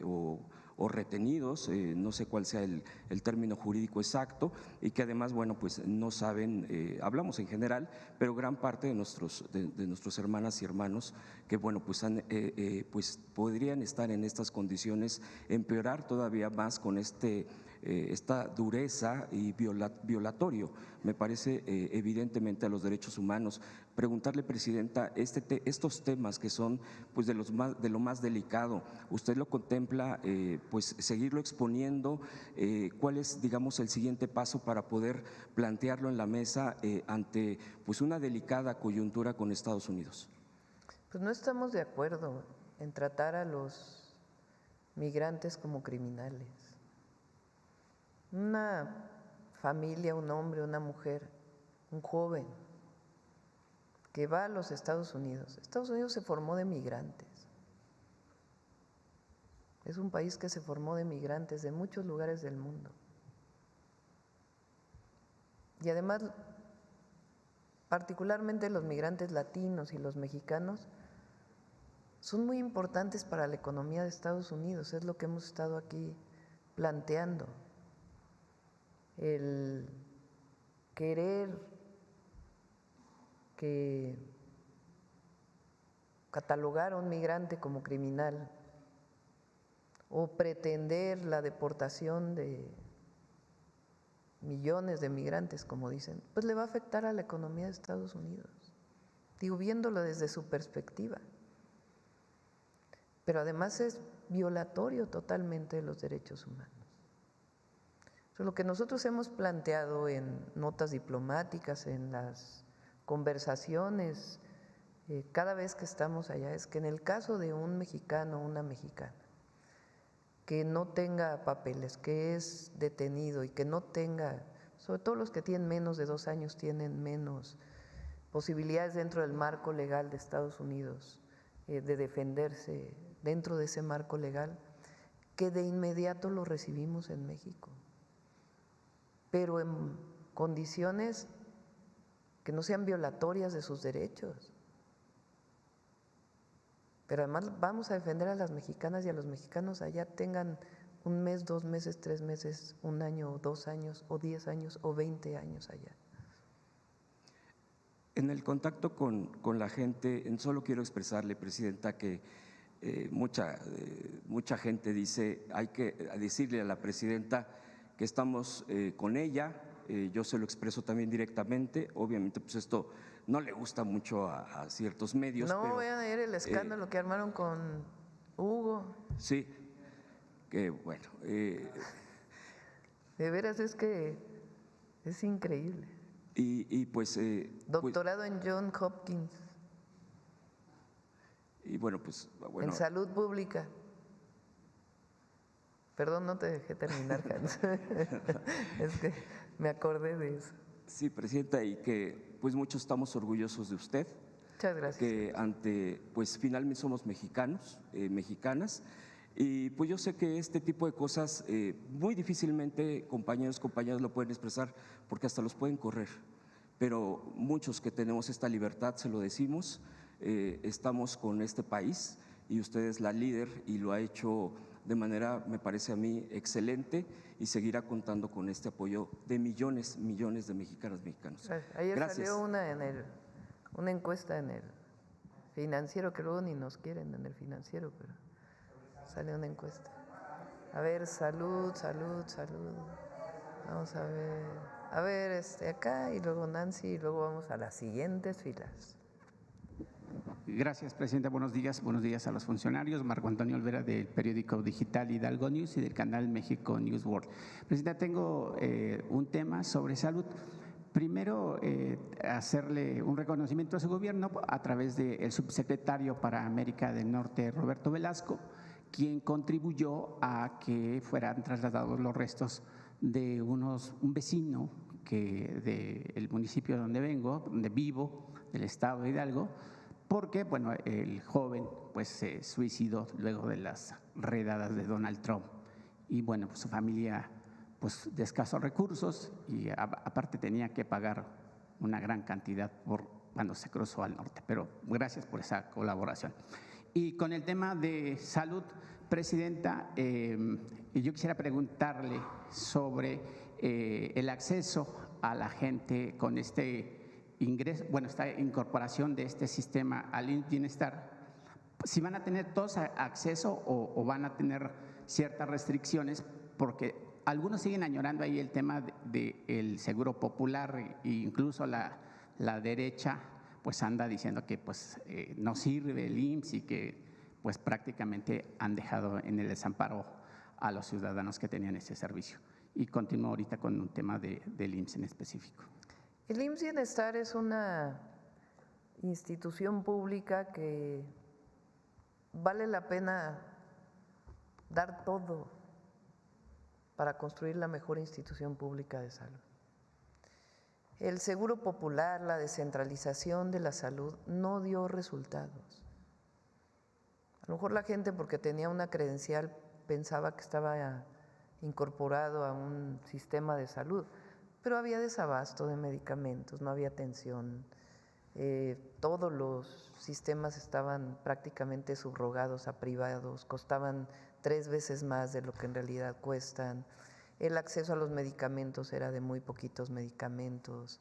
o retenidos, no sé cuál sea el término jurídico exacto, y que además, bueno, pues no saben, hablamos en general, pero gran parte de nuestros hermanas y hermanos que, bueno, pues, pues podrían estar en estas condiciones, empeorar todavía más con esta dureza y violatorio, me parece, evidentemente a los derechos humanos. Preguntarle, Presidenta, estos temas que son pues de lo más delicado, ¿usted lo contempla pues seguirlo exponiendo? ¿Cuál es, digamos, el siguiente paso para poder plantearlo en la mesa ante pues una delicada coyuntura con Estados Unidos? Pues no estamos de acuerdo en tratar a los migrantes como criminales. Una familia, un hombre, una mujer, un joven que va a los Estados Unidos. Estados Unidos se formó de migrantes. Es un país que se formó de migrantes de muchos lugares del mundo. Y además, particularmente los migrantes latinos y los mexicanos son muy importantes para la economía de Estados Unidos. Es lo que hemos estado aquí planteando. El querer que catalogar a un migrante como criminal o pretender la deportación de millones de migrantes, como dicen, pues le va a afectar a la economía de Estados Unidos. Digo, viéndolo desde su perspectiva. Pero además es violatorio totalmente de los derechos humanos. Entonces, lo que nosotros hemos planteado en notas diplomáticas, en las conversaciones, cada vez que estamos allá, es que en el caso de un mexicano o una mexicana que no tenga papeles, que es detenido y que no tenga, sobre todo los que tienen menos de 2 años, tienen menos posibilidades dentro del marco legal de Estados Unidos de defenderse dentro de ese marco legal, que de inmediato lo recibimos en México, pero en condiciones que no sean violatorias de sus derechos. Pero además vamos a defender a las mexicanas y a los mexicanos allá, tengan 1 mes, 2 meses, 3 meses, 1 año, o 2 años, o 10 años, o 20 años allá. En el contacto con la gente, solo quiero expresarle, Presidenta, que mucha gente dice, hay que decirle a la Presidenta que estamos con ella. Yo se lo expreso también directamente. Obviamente, pues esto no le gusta mucho a ciertos medios. No, pero, vean ayer el escándalo que armaron con Hugo. Sí, que bueno. De veras es que es increíble. Y pues… Doctorado en John Hopkins. Y bueno, pues… Bueno, en salud pública. Perdón, no te dejé terminar, Hans. Es que me acordé de eso. Sí, Presidenta, y que pues muchos estamos orgullosos de usted. Muchas gracias. Que pues finalmente somos mexicanos, mexicanas, y pues yo sé que este tipo de cosas muy difícilmente compañeras lo pueden expresar porque hasta los pueden correr, pero muchos que tenemos esta libertad se lo decimos, estamos con este país y usted es la líder y lo ha hecho de manera, me parece a mí, excelente y seguirá contando con este apoyo de millones de mexicanos. Ayer Gracias. Salió una encuesta en el Financiero, que luego ni nos quieren en el Financiero, pero salió una encuesta. A ver, salud. Vamos a ver. A ver, acá y luego Nancy y luego vamos a las siguientes filas. Gracias, Presidenta. Buenos días a los funcionarios. Marco Antonio Olvera, del periódico digital Hidalgo News y del canal México News World. Presidenta, tengo un tema sobre salud. Primero, hacerle un reconocimiento a su gobierno a través del subsecretario para América del Norte, Roberto Velasco, quien contribuyó a que fueran trasladados los restos de un vecino del municipio donde vivo, del estado de Hidalgo, porque bueno, el joven pues se suicidó luego de las redadas de Donald Trump y bueno, pues su familia pues de escasos recursos y aparte tenía que pagar una gran cantidad por cuando se cruzó al norte, pero gracias por esa colaboración. Y con el tema de salud, Presidenta, yo quisiera preguntarle sobre el acceso a la gente con este ingreso, bueno, esta incorporación de este sistema al bienestar, si van a tener todos acceso o van a tener ciertas restricciones, porque algunos siguen añorando ahí el tema del seguro popular e incluso la derecha pues anda diciendo que pues no sirve el IMSS y que pues prácticamente han dejado en el desamparo a los ciudadanos que tenían ese servicio. Y continúo ahorita con un tema del IMSS en específico. El IMSS Bienestar es una institución pública que vale la pena dar todo para construir la mejor institución pública de salud. El seguro popular, la descentralización de la salud no dio resultados. A lo mejor la gente, porque tenía una credencial, pensaba que estaba incorporado a un sistema de salud, pero había desabasto de medicamentos, no había atención. Todos los sistemas estaban prácticamente subrogados a privados, costaban 3 veces más de lo que en realidad cuestan. El acceso a los medicamentos era de muy poquitos medicamentos.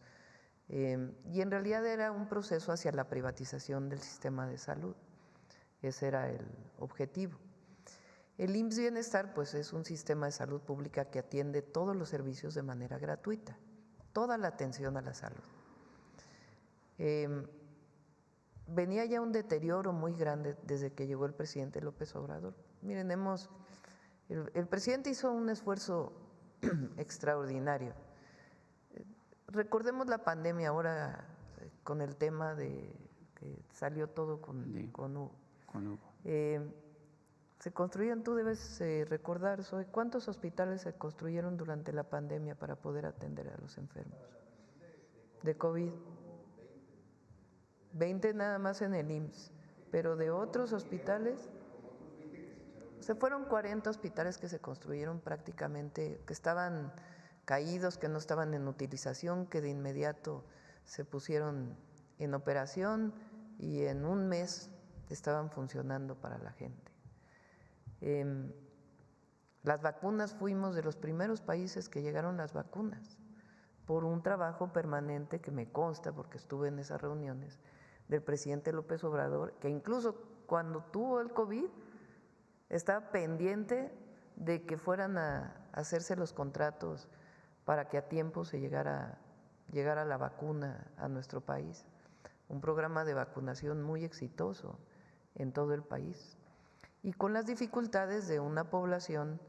Y en realidad era un proceso hacia la privatización del sistema de salud. Ese era el objetivo. El IMSS Bienestar, pues, es un sistema de salud pública que atiende todos los servicios de manera gratuita, toda la atención a la salud. Venía ya un deterioro muy grande desde que llegó el presidente López Obrador. Miren, el presidente hizo un esfuerzo extraordinario. Recordemos la pandemia ahora con el tema de que salió todo con Hugo. Se construyeron, tú debes recordar, Zoe, ¿cuántos hospitales se construyeron durante la pandemia para poder atender a los enfermos de COVID? 20 nada más en el IMSS, pero de otros hospitales, se fueron 40 hospitales que se construyeron prácticamente, que estaban caídos, que no estaban en utilización, que de inmediato se pusieron en operación y en un mes estaban funcionando para la gente. Las vacunas, fuimos de los primeros países que llegaron las vacunas, por un trabajo permanente que me consta, porque estuve en esas reuniones, del presidente López Obrador, que incluso cuando tuvo el COVID, estaba pendiente de que fueran a hacerse los contratos para que a tiempo se llegara la vacuna a nuestro país. Un programa de vacunación muy exitoso en todo el país. Y con las dificultades de una población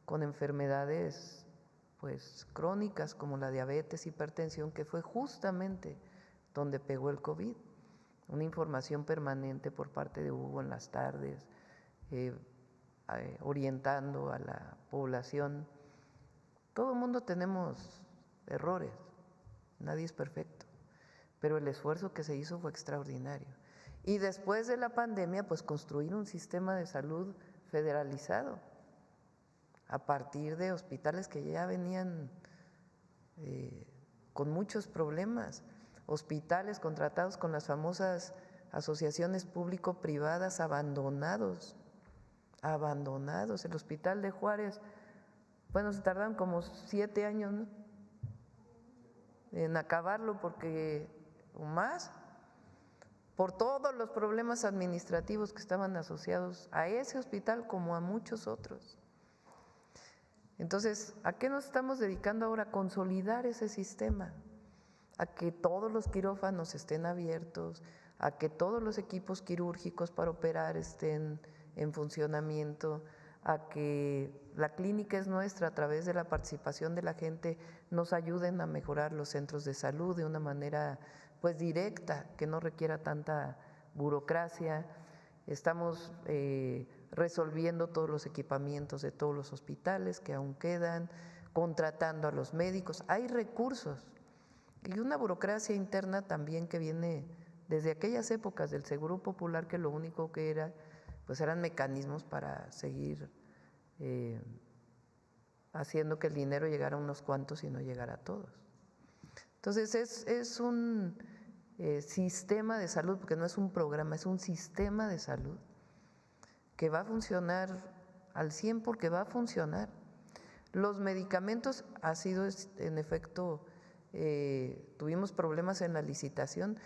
con enfermedades pues crónicas como la diabetes, hipertensión, que fue justamente donde pegó el COVID. Una información permanente por parte de Hugo en las tardes, orientando a la población. Todo el mundo tenemos errores, nadie es perfecto, pero el esfuerzo que se hizo fue extraordinario. Y después de la pandemia, pues construir un sistema de salud federalizado a partir de hospitales que ya venían con muchos problemas, hospitales contratados con las famosas asociaciones público-privadas abandonados. El hospital de Juárez, bueno, se tardaron como 7 años, ¿no?, en acabarlo, porque o más, por todos los problemas administrativos que estaban asociados a ese hospital como a muchos otros. Entonces, ¿a qué nos estamos dedicando ahora? A consolidar ese sistema, a que todos los quirófanos estén abiertos, a que todos los equipos quirúrgicos para operar estén en funcionamiento, a que la clínica es nuestra, a través de la participación de la gente, nos ayuden a mejorar los centros de salud de una manera pues directa, que no requiera tanta burocracia. Estamos resolviendo todos los equipamientos de todos los hospitales que aún quedan, contratando a los médicos. Hay recursos y una burocracia interna también que viene desde aquellas épocas del Seguro Popular, que lo único que era, pues eran mecanismos para seguir haciendo que el dinero llegara a unos cuantos y no llegara a todos. Entonces es un sistema de salud, porque no es un programa, es un sistema de salud que va a funcionar al 100, porque va a funcionar. Los medicamentos ha sido, en efecto, tuvimos problemas en la licitación,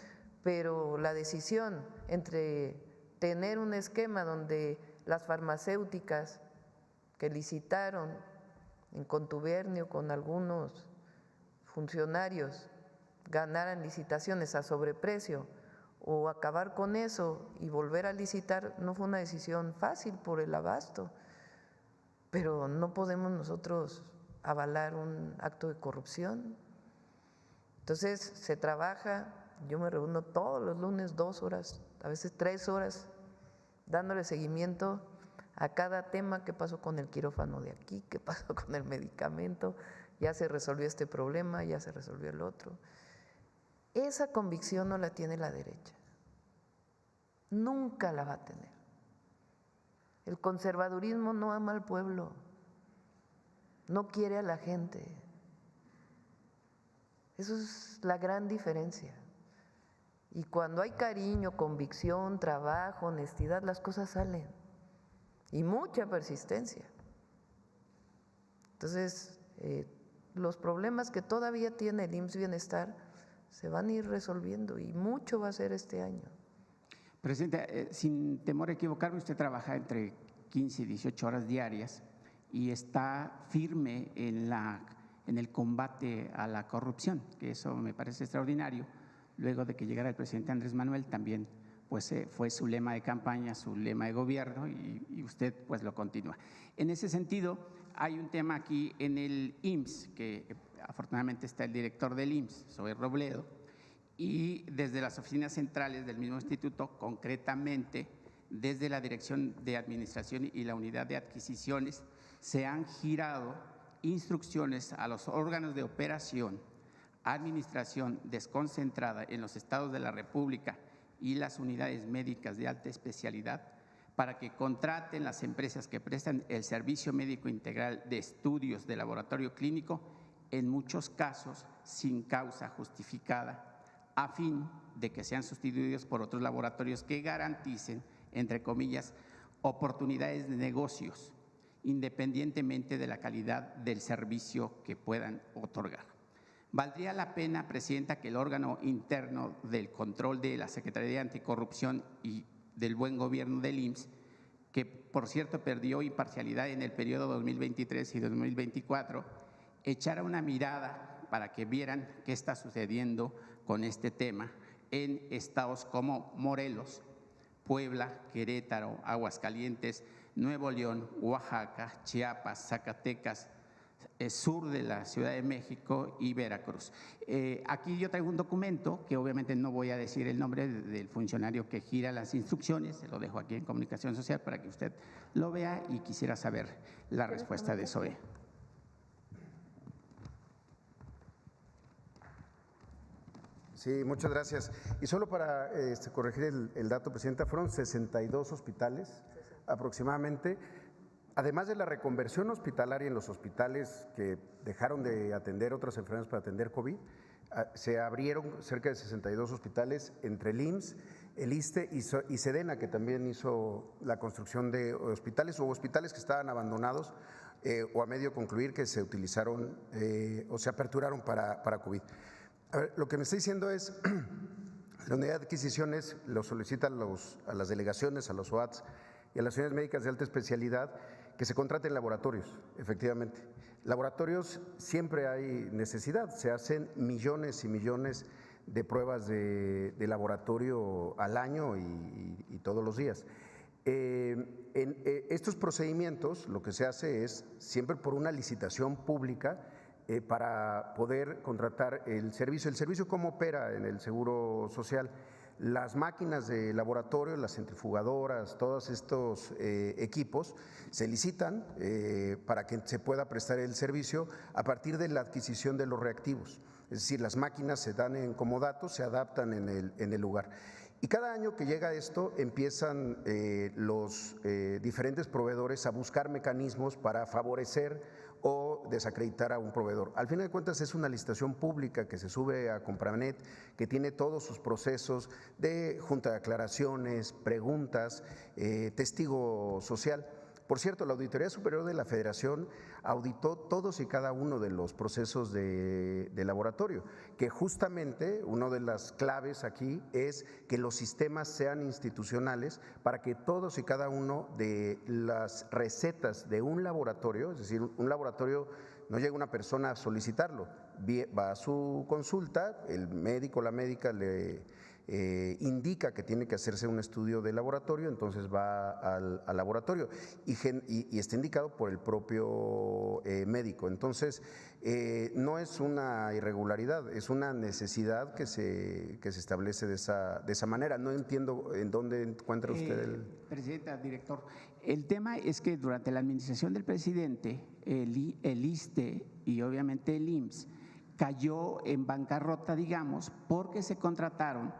pero la decisión entre tener un esquema donde las farmacéuticas que licitaron en contubernio con algunos funcionarios ganaran licitaciones a sobreprecio, o acabar con eso y volver a licitar, no fue una decisión fácil por el abasto, pero no podemos nosotros avalar un acto de corrupción. Entonces se trabaja, yo me reúno todos los lunes 2 horas, a veces 3 horas, dándole seguimiento a cada tema, qué pasó con el quirófano de aquí, qué pasó con el medicamento, ya se resolvió este problema, ya se resolvió el otro. Esa convicción no la tiene la derecha, nunca la va a tener. El conservadurismo no ama al pueblo, no quiere a la gente. Eso es la gran diferencia. Y cuando hay cariño, convicción, trabajo, honestidad, las cosas salen. Y mucha persistencia. Entonces, los problemas que todavía tiene el IMSS Bienestar se van a ir resolviendo y mucho va a ser este año. Presidente, sin temor a equivocarme, usted trabaja entre 15 y 18 horas diarias y está firme en el combate a la corrupción, que eso me parece extraordinario. Luego de que llegara el presidente Andrés Manuel, también pues, fue su lema de campaña, su lema de gobierno, y usted pues lo continúa. En ese sentido, hay un tema aquí en el IMSS, que afortunadamente está el director del IMSS, Zoe Robledo, y desde las oficinas centrales del mismo instituto, concretamente desde la Dirección de Administración y la Unidad de Adquisiciones, se han girado instrucciones a los órganos de operación, administración desconcentrada en los estados de la República y las unidades médicas de alta especialidad para que contraten las empresas que prestan el servicio médico integral de estudios de laboratorio clínico, en muchos casos sin causa justificada, a fin de que sean sustituidos por otros laboratorios que garanticen, entre comillas, oportunidades de negocios, independientemente de la calidad del servicio que puedan otorgar. ¿Valdría la pena, Presidenta, que el órgano interno del control de la Secretaría de Anticorrupción y del Buen Gobierno del IMSS, que por cierto perdió imparcialidad en el periodo 2023 y 2024, echara una mirada para que vieran qué está sucediendo con este tema en estados como Morelos, Puebla, Querétaro, Aguascalientes, Nuevo León, Oaxaca, Chiapas, Zacatecas, sur de la Ciudad de México y Veracruz? Aquí yo traigo un documento que obviamente no voy a decir el nombre del funcionario que gira las instrucciones, se lo dejo aquí en Comunicación Social para que usted lo vea, y quisiera saber la respuesta de Zoe. Sí, muchas gracias. Y solo para corregir el dato, Presidenta, fueron 62 hospitales aproximadamente. Además de la reconversión hospitalaria en los hospitales que dejaron de atender otras enfermedades para atender COVID, se abrieron cerca de 62 hospitales entre el IMSS, el ISSSTE y SEDENA, que también hizo la construcción de hospitales o hospitales que estaban abandonados o a medio concluir, que se utilizaron o se aperturaron para COVID. A ver, lo que me está diciendo es, la unidad de adquisiciones lo solicita a las delegaciones, a los OATS y a las unidades médicas de alta especialidad que se contraten laboratorios, efectivamente. Laboratorios siempre hay necesidad, se hacen millones y millones de pruebas de laboratorio al año y todos los días. En estos procedimientos lo que se hace es siempre por una licitación pública para poder contratar el servicio. ¿El servicio cómo opera en el Seguro Social? Las máquinas de laboratorio, las centrifugadoras, todos estos equipos se licitan para que se pueda prestar el servicio a partir de la adquisición de los reactivos. Es decir, las máquinas se dan en comodatos, se adaptan en el lugar. Y cada año que llega esto, empiezan los diferentes proveedores a buscar mecanismos para favorecer o desacreditar a un proveedor. Al final de cuentas es una licitación pública que se sube a Compranet, que tiene todos sus procesos de junta de aclaraciones, preguntas, testigo social. Por cierto, la Auditoría Superior de la Federación auditó todos y cada uno de los procesos de laboratorio, que justamente una de las claves aquí es que los sistemas sean institucionales para que todos y cada uno de las recetas de un laboratorio, es decir, un laboratorio no llega una persona a solicitarlo, va a su consulta, el médico o la médica le indica que tiene que hacerse un estudio de laboratorio, entonces va al laboratorio y está indicado por el propio médico. Entonces, no es una irregularidad, es una necesidad que se establece de esa manera. No entiendo en dónde encuentra usted el… Presidenta, director, el tema es que durante la administración del presidente, el ISSSTE y obviamente el IMSS cayó en bancarrota, digamos, porque se contrataron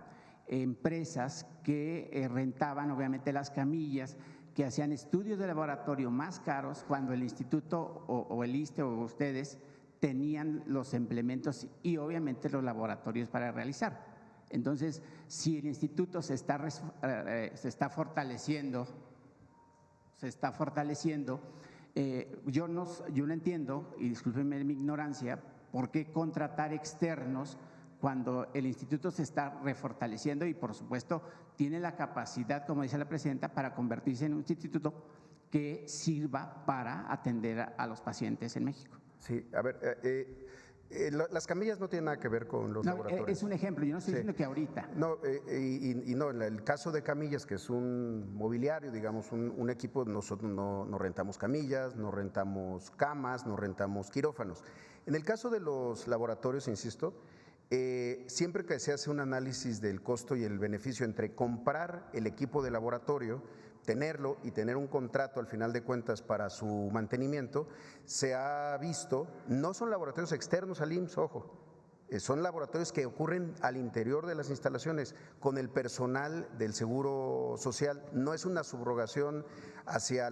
empresas que rentaban obviamente las camillas, que hacían estudios de laboratorio más caros cuando el instituto o el ISSSTE o ustedes tenían los implementos y obviamente los laboratorios para realizar. Entonces, si el instituto se está fortaleciendo, yo no entiendo, y discúlpenme mi ignorancia, por qué contratar externos cuando el instituto se está refortaleciendo y por supuesto tiene la capacidad, como dice la presidenta, para convertirse en un instituto que sirva para atender a los pacientes en México. Sí, a ver, las camillas no tienen nada que ver con los laboratorios. Es un ejemplo, yo no estoy diciendo que ahorita. No, y no, en el caso de camillas, que es un mobiliario, digamos, un equipo, nosotros no rentamos camillas, no rentamos camas, no rentamos quirófanos. En el caso de los laboratorios, insisto, siempre que se hace un análisis del costo y el beneficio entre comprar el equipo de laboratorio, tenerlo y tener un contrato al final de cuentas para su mantenimiento, se ha visto, no son laboratorios externos al IMSS, ojo, son laboratorios que ocurren al interior de las instalaciones con el personal del Seguro Social, no es una subrogación hacia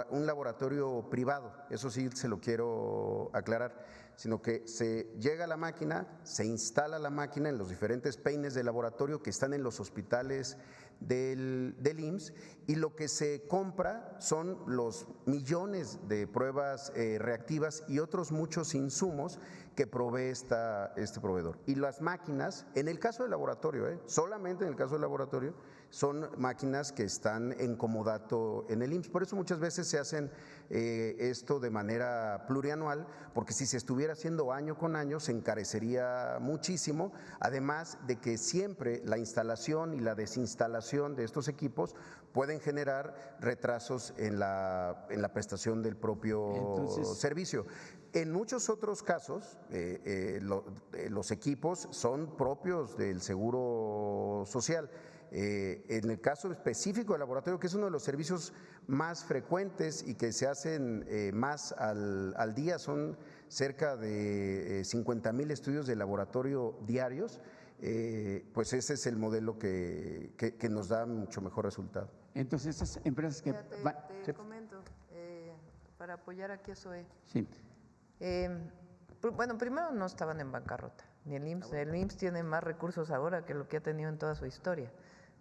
un laboratorio privado, eso sí se lo quiero aclarar, sino que se llega a la máquina, se instala la máquina en los diferentes peines de laboratorio que están en los hospitales del IMSS y lo que se compra son los millones de pruebas reactivas y otros muchos insumos que provee este proveedor. Y las máquinas, en el caso del laboratorio, solamente en el caso del laboratorio, son máquinas que están en comodato en el IMSS. Por eso muchas veces se hacen esto de manera plurianual, porque si se estuviera haciendo año con año se encarecería muchísimo, además de que siempre la instalación y la desinstalación de estos equipos pueden generar retrasos en la prestación del propio servicio. En muchos otros casos, los equipos son propios del Seguro Social. En el caso específico del laboratorio, que es uno de los servicios más frecuentes y que se hacen más al día, son cerca de 50,000 estudios de laboratorio diarios, pues ese es el modelo que nos da mucho mejor resultado. Entonces, esas empresas que… Te comento, para apoyar aquí a Zoe. Sí. Bueno, primero no estaban en bancarrota, ni el IMSS. El IMSS tiene más recursos ahora que lo que ha tenido en toda su historia,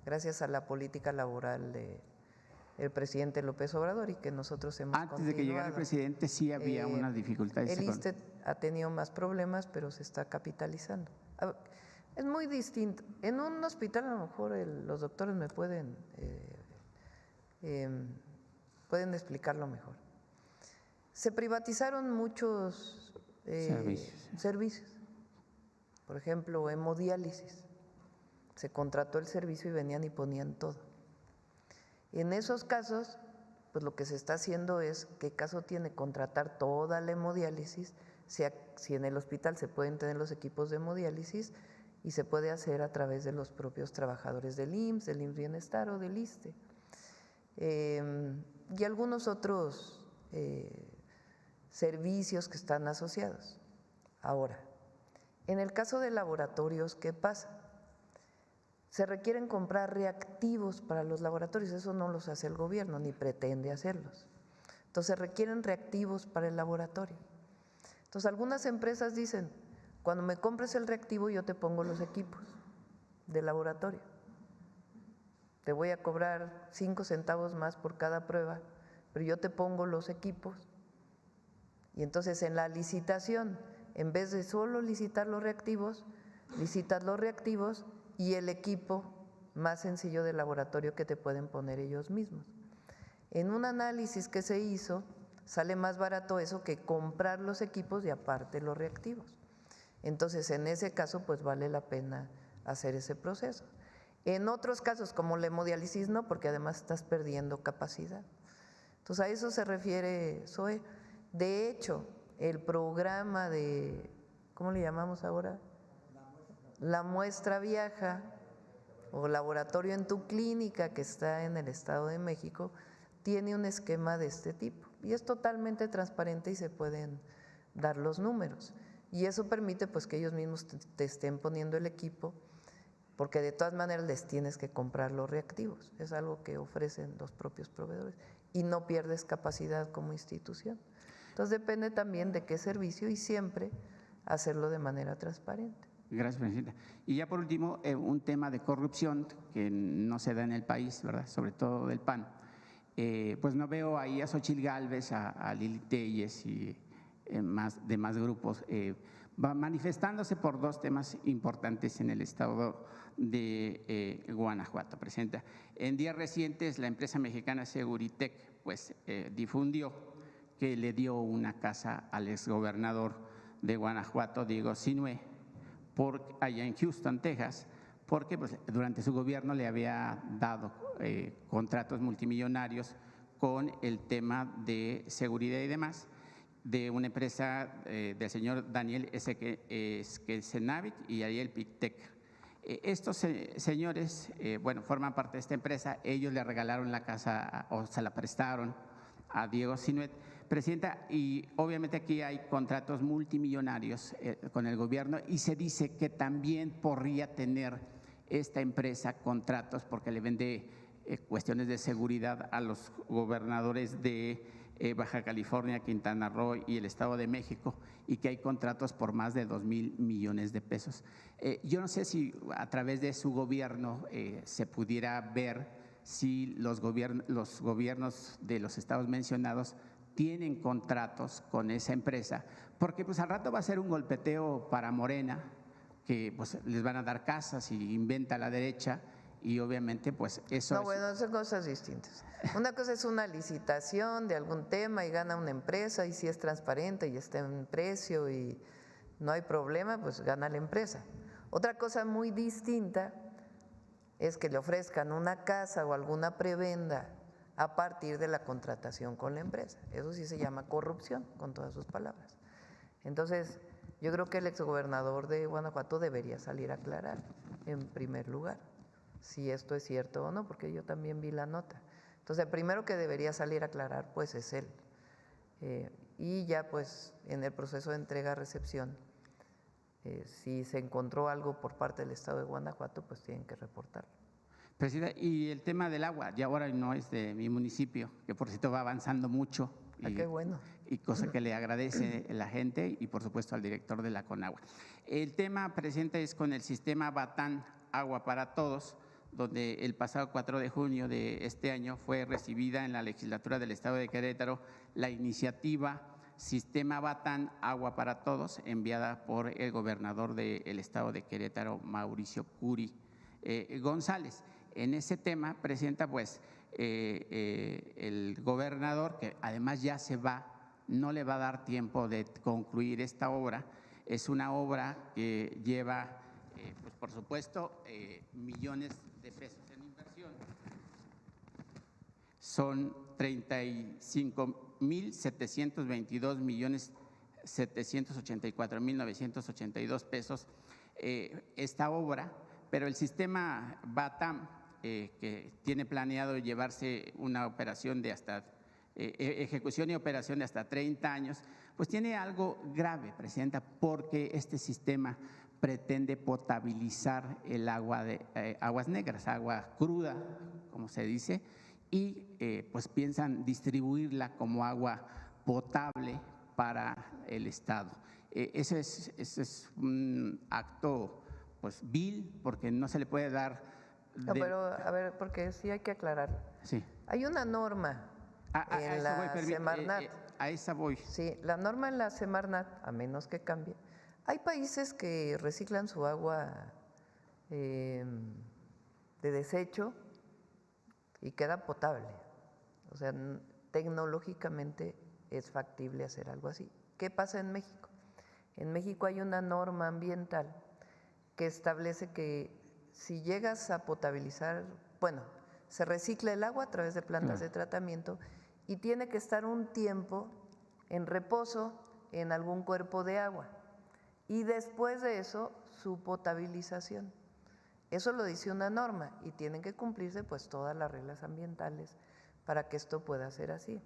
gracias a la política laboral del presidente López Obrador y que nosotros hemos Antes de que llegara el presidente sí había unas dificultades. El ISSSTE ha tenido más problemas, pero se está capitalizando. Es muy distinto. En un hospital a lo mejor los doctores me pueden explicarlo mejor. Se privatizaron muchos servicios. Por ejemplo, hemodiálisis. Se contrató el servicio y venían y ponían todo. En esos casos, pues lo que se está haciendo es, ¿qué caso tiene contratar toda la hemodiálisis? Si en el hospital se pueden tener los equipos de hemodiálisis y se puede hacer a través de los propios trabajadores del IMSS, del IMSS Bienestar o del ISSSTE. Y algunos otros servicios que están asociados. Ahora, en el caso de laboratorios, ¿qué pasa? Se requieren comprar reactivos para los laboratorios, eso no los hace el gobierno, ni pretende hacerlos. Entonces requieren reactivos para el laboratorio. Entonces algunas empresas dicen, cuando me compres el reactivo yo te pongo los equipos del laboratorio. Te voy a cobrar 5 centavos más por cada prueba, pero yo te pongo los equipos. Y entonces en la licitación, en vez de solo licitar los reactivos, licitas los reactivos y el equipo más sencillo de laboratorio que te pueden poner ellos mismos. En un análisis que se hizo, sale más barato eso que comprar los equipos y aparte los reactivos. Entonces, en ese caso, pues vale la pena hacer ese proceso. En otros casos, como la hemodiálisis, no, porque además estás perdiendo capacidad. Entonces, a eso se refiere Zoe. De hecho, el programa de, ¿cómo le llamamos ahora? La muestra viaja o laboratorio en tu clínica, que está en el Estado de México, tiene un esquema de este tipo. Y es totalmente transparente y se pueden dar los números. Y eso permite pues que ellos mismos te estén poniendo el equipo, porque de todas maneras les tienes que comprar los reactivos. Es algo que ofrecen los propios proveedores y no pierdes capacidad como institución. Entonces depende también de qué servicio y siempre hacerlo de manera transparente. Gracias, presidenta. Y ya por último, un tema de corrupción que no se da en el país, ¿verdad? Sobre todo del PAN. Pues no veo ahí a Xochitl Gálvez, a Lili Telles y demás grupos manifestándose por dos temas importantes en el estado de Guanajuato, presidenta. En días recientes, la empresa mexicana Seguritech pues, difundió que le dio una casa al exgobernador de Guanajuato, Diego Sinue, allá en Houston, Texas, porque pues, durante su gobierno le había dado contratos multimillonarios con el tema de seguridad y demás, de una empresa del señor Daniel Esquecenavit y Ariel Pictec. Estos señores, bueno, forman parte de esta empresa. Ellos le regalaron la casa o se la prestaron a Diego Sinuet. Presidenta, y obviamente aquí hay contratos multimillonarios con el gobierno y se dice que también podría tener esta empresa contratos porque le vende cuestiones de seguridad a los gobernadores de Baja California, Quintana Roo y el Estado de México, y que hay contratos por más de 2,000 millones de pesos. Yo no sé si a través de su gobierno se pudiera ver si los gobiernos de los estados mencionados tienen contratos con esa empresa, porque pues al rato va a ser un golpeteo para Morena, que pues les van a dar casas y inventa la derecha, y obviamente pues eso no, bueno, son cosas distintas. Una cosa es una licitación de algún tema y gana una empresa y si es transparente y está en precio y no hay problema, pues gana la empresa. Otra cosa muy distinta es que le ofrezcan una casa o alguna prebenda a partir de la contratación con la empresa. Eso sí se llama corrupción, con todas sus palabras. Entonces, yo creo que el exgobernador de Guanajuato debería salir a aclarar, en primer lugar, si esto es cierto o no, porque yo también vi la nota. Entonces, el primero que debería salir a aclarar, pues, es él. Y ya, pues, en el proceso de entrega-recepción, si se encontró algo por parte del Estado de Guanajuato, pues tienen que reportarlo. Presidenta, y el tema del agua, ya ahora no es de mi municipio, que por cierto va avanzando mucho. Qué bueno. Y cosa que le agradece la gente y por supuesto al director de la Conagua. El tema, presidente, es con el sistema Batán Agua para Todos, donde el pasado 4 de junio de este año fue recibida en la legislatura del Estado de Querétaro la iniciativa Sistema Batán Agua para Todos, enviada por el gobernador del Estado de Querétaro, Mauricio Curi González. En ese tema, presidenta, pues el gobernador, que además ya se va, no le va a dar tiempo de concluir esta obra. Es una obra que lleva, pues por supuesto, millones de pesos en inversión. Son 35,722,784,982 pesos esta obra, pero el sistema Batam, que tiene planeado llevarse una operación de hasta ejecución y operación de hasta 30 años, pues tiene algo grave, presidenta, porque este sistema pretende potabilizar el agua de aguas negras, agua cruda, como se dice, y pues piensan distribuirla como agua potable para el Estado. Ese es un acto pues vil, porque no se le puede dar. No, pero a ver, porque sí hay que aclarar. Sí. Hay una norma en la Semarnat. A esa voy. Sí, la norma en la Semarnat, a menos que cambie. Hay países que reciclan su agua de desecho y queda potable. O sea, tecnológicamente es factible hacer algo así. ¿Qué pasa en México? En México hay una norma ambiental que establece que si llegas a potabilizar, bueno, se recicla el agua a través de plantas de tratamiento y tiene que estar un tiempo en reposo en algún cuerpo de agua. Y después de eso, su potabilización. Eso lo dice una norma y tienen que cumplirse pues todas las reglas ambientales para que esto pueda ser así.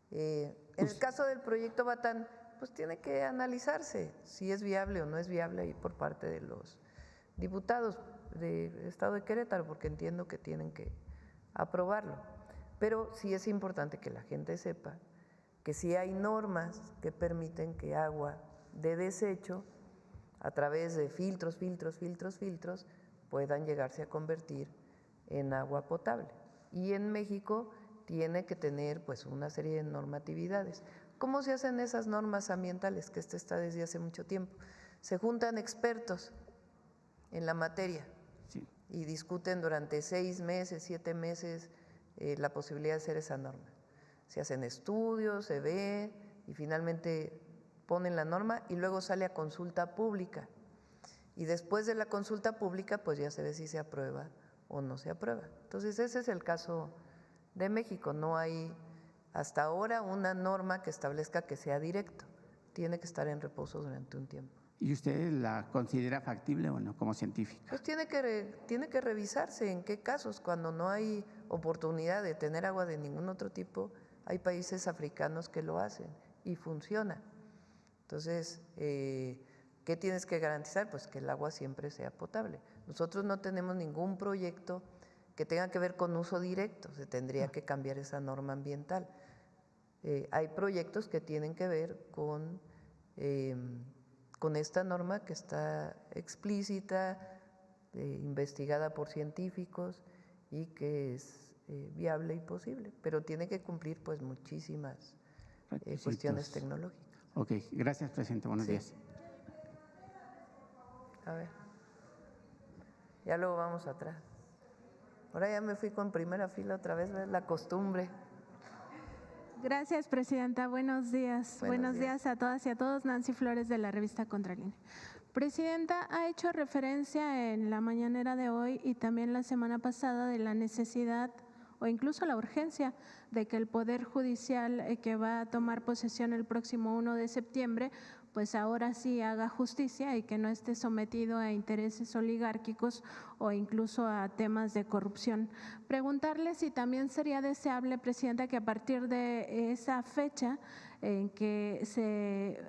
En el caso del proyecto Batán, pues tiene que analizarse si es viable o no es viable ahí por parte de los diputados del Estado de Querétaro, porque entiendo que tienen que aprobarlo. Pero sí es importante que la gente sepa que sí hay normas que permiten que agua de desecho, a través de filtros, puedan llegarse a convertir en agua potable. Y en México tiene que tener pues una serie de normatividades. ¿Cómo se hacen esas normas ambientales? Que está desde hace mucho tiempo. Se juntan expertos en la materia y discuten durante 6 meses, 7 meses la posibilidad de hacer esa norma. Se hacen estudios, se ve y finalmente ponen la norma y luego sale a consulta pública. Y después de la consulta pública, pues ya se ve si se aprueba o no se aprueba. Entonces, ese es el caso de México. No hay hasta ahora una norma que establezca que sea directo. Tiene que estar en reposo durante un tiempo. ¿Y usted la considera factible o no como científica? Pues tiene que revisarse en qué casos, cuando no hay oportunidad de tener agua de ningún otro tipo, hay países africanos que lo hacen y funciona. Entonces, ¿qué tienes que garantizar? Pues que el agua siempre sea potable. Nosotros no tenemos ningún proyecto que tenga que ver con uso directo, se tendría que cambiar esa norma ambiental. Hay proyectos que tienen que ver con esta norma que está explícita, investigada por científicos y que es viable y posible, pero tiene que cumplir pues muchísimas cuestiones tecnológicas. Ok, gracias, presidente. Buenos días. A ver, ya luego vamos atrás. Ahora ya me fui con primera fila otra vez, ¿ves? La costumbre. Gracias, presidenta. Buenos días. Buenos días a todas y a todos. Nancy Flores, de la revista Contralínea. Presidenta, ha hecho referencia en la mañanera de hoy y también la semana pasada de la necesidad o incluso la urgencia de que el Poder Judicial que va a tomar posesión el próximo 1 de septiembre, pues ahora sí haga justicia y que no esté sometido a intereses oligárquicos o incluso a temas de corrupción. Preguntarle si también sería deseable, presidenta, que a partir de esa fecha en que se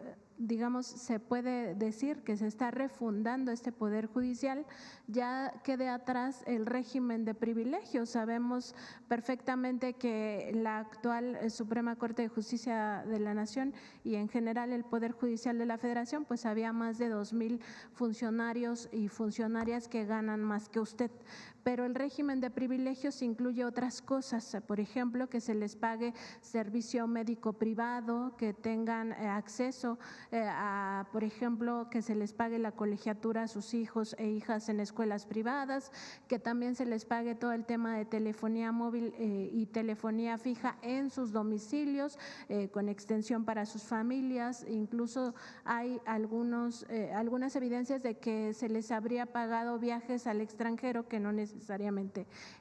puede decir que se está refundando este Poder Judicial, ya quede atrás el régimen de privilegios. Sabemos perfectamente que la actual Suprema Corte de Justicia de la Nación y en general el Poder Judicial de la Federación, pues había más de 2,000 funcionarios y funcionarias que ganan más que usted. Pero el régimen de privilegios incluye otras cosas, por ejemplo, que se les pague servicio médico privado, que tengan acceso a, por ejemplo, que se les pague la colegiatura a sus hijos e hijas en escuelas privadas, que también se les pague todo el tema de telefonía móvil y telefonía fija en sus domicilios, con extensión para sus familias. Incluso hay algunas evidencias de que se les habría pagado viajes al extranjero que no necesariamente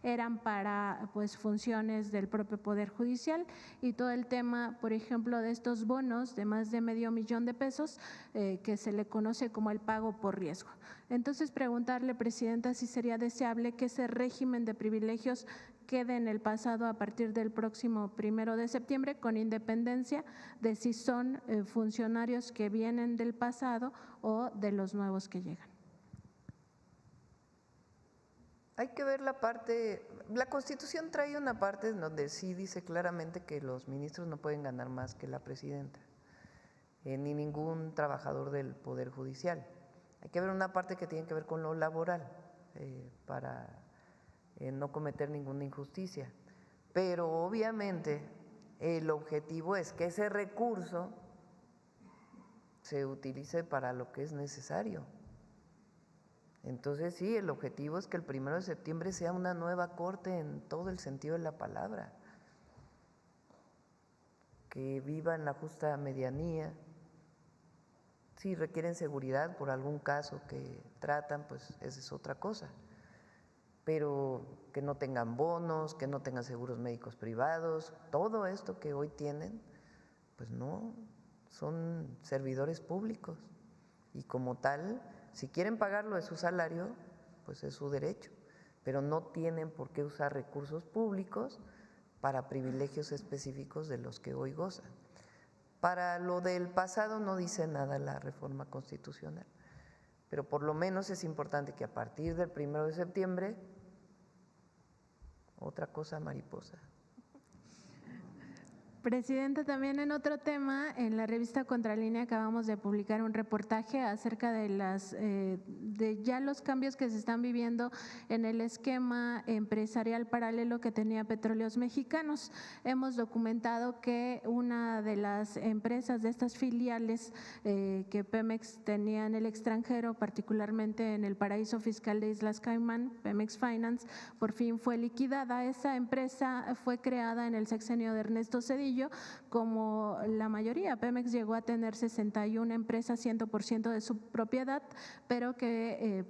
eran para pues funciones del propio Poder Judicial, y todo el tema, por ejemplo, de estos bonos de más de $500,000 de pesos que se le conoce como el pago por riesgo. Entonces, preguntarle, presidenta, si sería deseable que ese régimen de privilegios quede en el pasado a partir del próximo 1 de septiembre, con independencia de si son funcionarios que vienen del pasado o de los nuevos que llegan. Hay que ver la parte, la Constitución trae una parte en donde sí dice claramente que los ministros no pueden ganar más que la presidenta, ni ningún trabajador del Poder Judicial. Hay que ver una parte que tiene que ver con lo laboral, para no cometer ninguna injusticia. Pero obviamente el objetivo es que ese recurso se utilice para lo que es necesario. Entonces sí, el objetivo es que el 1 de septiembre sea una nueva corte en todo el sentido de la palabra, que viva en la justa medianía. Si requieren seguridad por algún caso que tratan, pues esa es otra cosa, pero que no tengan bonos, que no tengan seguros médicos privados, todo esto que hoy tienen, pues no, son servidores públicos y como tal, si quieren pagarlo de su salario, pues es su derecho, pero no tienen por qué usar recursos públicos para privilegios específicos de los que hoy gozan. Para lo del pasado no dice nada la reforma constitucional, pero por lo menos es importante que a partir del 1 de septiembre, otra cosa mariposa. Presidenta, también en otro tema, en la revista Contralínea acabamos de publicar un reportaje acerca de los cambios que se están viviendo en el esquema empresarial paralelo que tenía Petróleos Mexicanos. Hemos documentado que una de las empresas de estas filiales que Pemex tenía en el extranjero, particularmente en el paraíso fiscal de Islas Caimán, Pemex Finance, por fin fue liquidada. Esa empresa fue creada en el sexenio de Ernesto Zedillo. Como la mayoría, Pemex llegó a tener 61 empresas 100% de su propiedad, pero que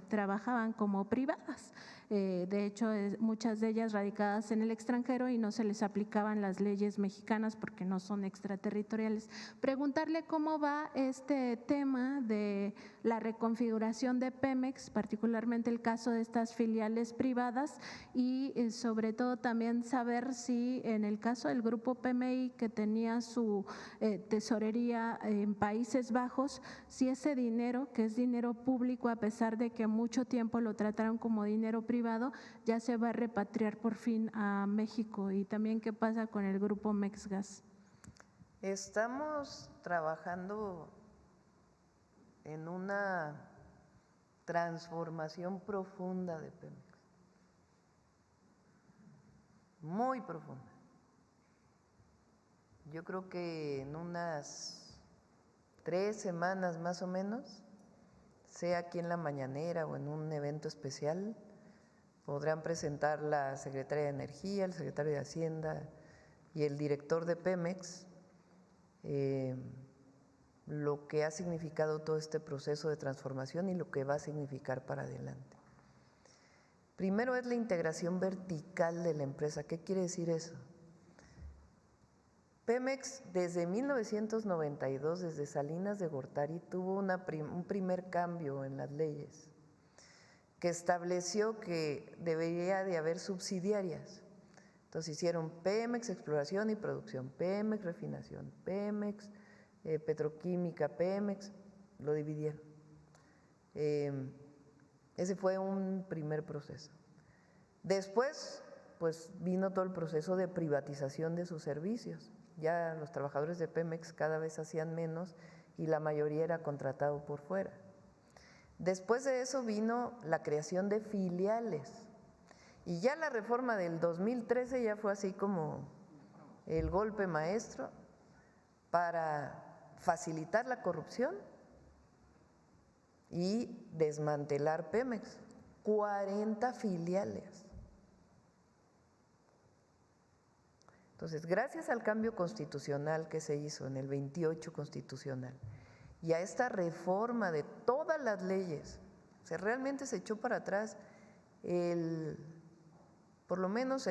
trabajaban como privadas. De hecho, muchas de ellas radicadas en el extranjero y no se les aplicaban las leyes mexicanas porque no son extraterritoriales. Preguntarle cómo va este tema de la reconfiguración de Pemex, particularmente el caso de estas filiales privadas y sobre todo también saber si en el caso del grupo PMI que tenía su tesorería en Países Bajos, si ese dinero, que es dinero público a pesar de que mucho tiempo lo trataron como dinero privado, ya se va a repatriar por fin a México, y también qué pasa con el grupo Mexgas. Estamos trabajando en una transformación profunda de Pemex, muy profunda. Yo creo que en unas 3 semanas más o menos, sea aquí en la mañanera o en un evento especial, podrán presentar la Secretaria de Energía, el Secretario de Hacienda y el director de Pemex lo que ha significado todo este proceso de transformación y lo que va a significar para adelante. Primero es la integración vertical de la empresa. ¿Qué quiere decir eso? Pemex desde 1992, desde Salinas de Gortari, tuvo un primer cambio en las leyes que estableció que debería de haber subsidiarias. Entonces hicieron Pemex Exploración y Producción, Pemex Refinación, Pemex Petroquímica, Pemex, lo dividieron. Ese fue un primer proceso. Después, pues vino todo el proceso de privatización de sus servicios. Ya los trabajadores de Pemex cada vez hacían menos y la mayoría era contratado por fuera. Después de eso vino la creación de filiales y ya la reforma del 2013 ya fue así como el golpe maestro para facilitar la corrupción y desmantelar Pemex. 40 filiales. Entonces, gracias al cambio constitucional que se hizo en el 28 constitucional y a esta reforma de todas las leyes, realmente se echó para atrás por lo menos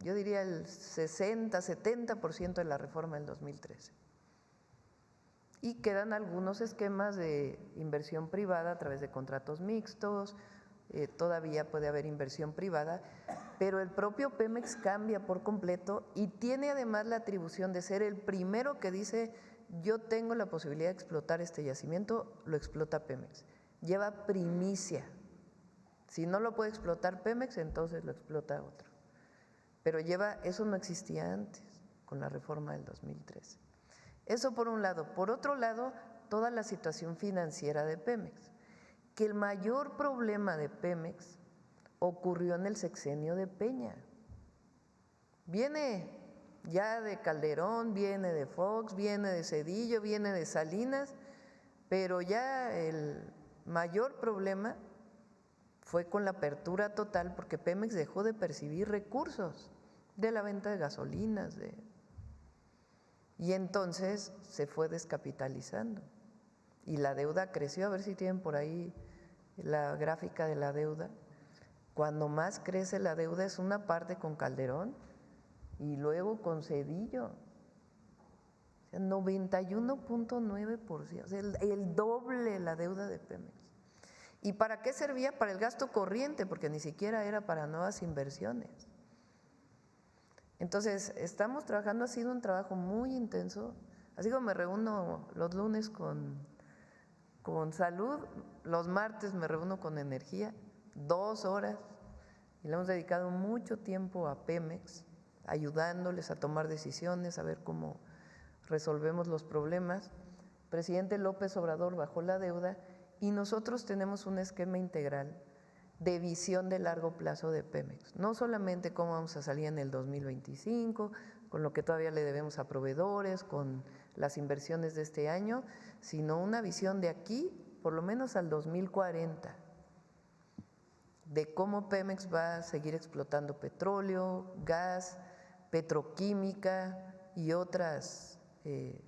yo diría el 60-70% de la reforma del 2013. Y quedan algunos esquemas de inversión privada a través de contratos mixtos, todavía puede haber inversión privada, pero el propio Pemex cambia por completo y tiene además la atribución de ser el primero que dice: yo tengo la posibilidad de explotar este yacimiento, lo explota Pemex. Lleva primicia. Si no lo puede explotar Pemex, entonces lo explota otro. Pero eso no existía antes, con la reforma del 2013. Eso por un lado. Por otro lado, toda la situación financiera de Pemex, que el mayor problema de Pemex ocurrió en el sexenio de Peña. Viene ya de Calderón, viene de Fox, viene de Zedillo, viene de Salinas, pero ya el mayor problema fue con la apertura total, porque Pemex dejó de percibir recursos de la venta de gasolinas, y entonces se fue descapitalizando y la deuda creció. A ver si tienen por ahí la gráfica de la deuda. Cuando más crece la deuda es una parte con Calderón y luego con Zedillo. O sea, 91.9%, o sea, el doble la deuda de Pemex. ¿Y para qué servía? Para el gasto corriente, porque ni siquiera era para nuevas inversiones. Entonces, estamos trabajando, ha sido un trabajo muy intenso. Así como me reúno los lunes con salud, los martes me reúno con energía, 2 horas, y le hemos dedicado mucho tiempo a Pemex, ayudándoles a tomar decisiones, a ver cómo resolvemos los problemas. El presidente López Obrador bajó la deuda y nosotros tenemos un esquema integral de visión de largo plazo de Pemex. No solamente cómo vamos a salir en el 2025, con lo que todavía le debemos a proveedores, con las inversiones de este año, sino una visión de aquí, por lo menos al 2040, de cómo Pemex va a seguir explotando petróleo, gas, petroquímica y otras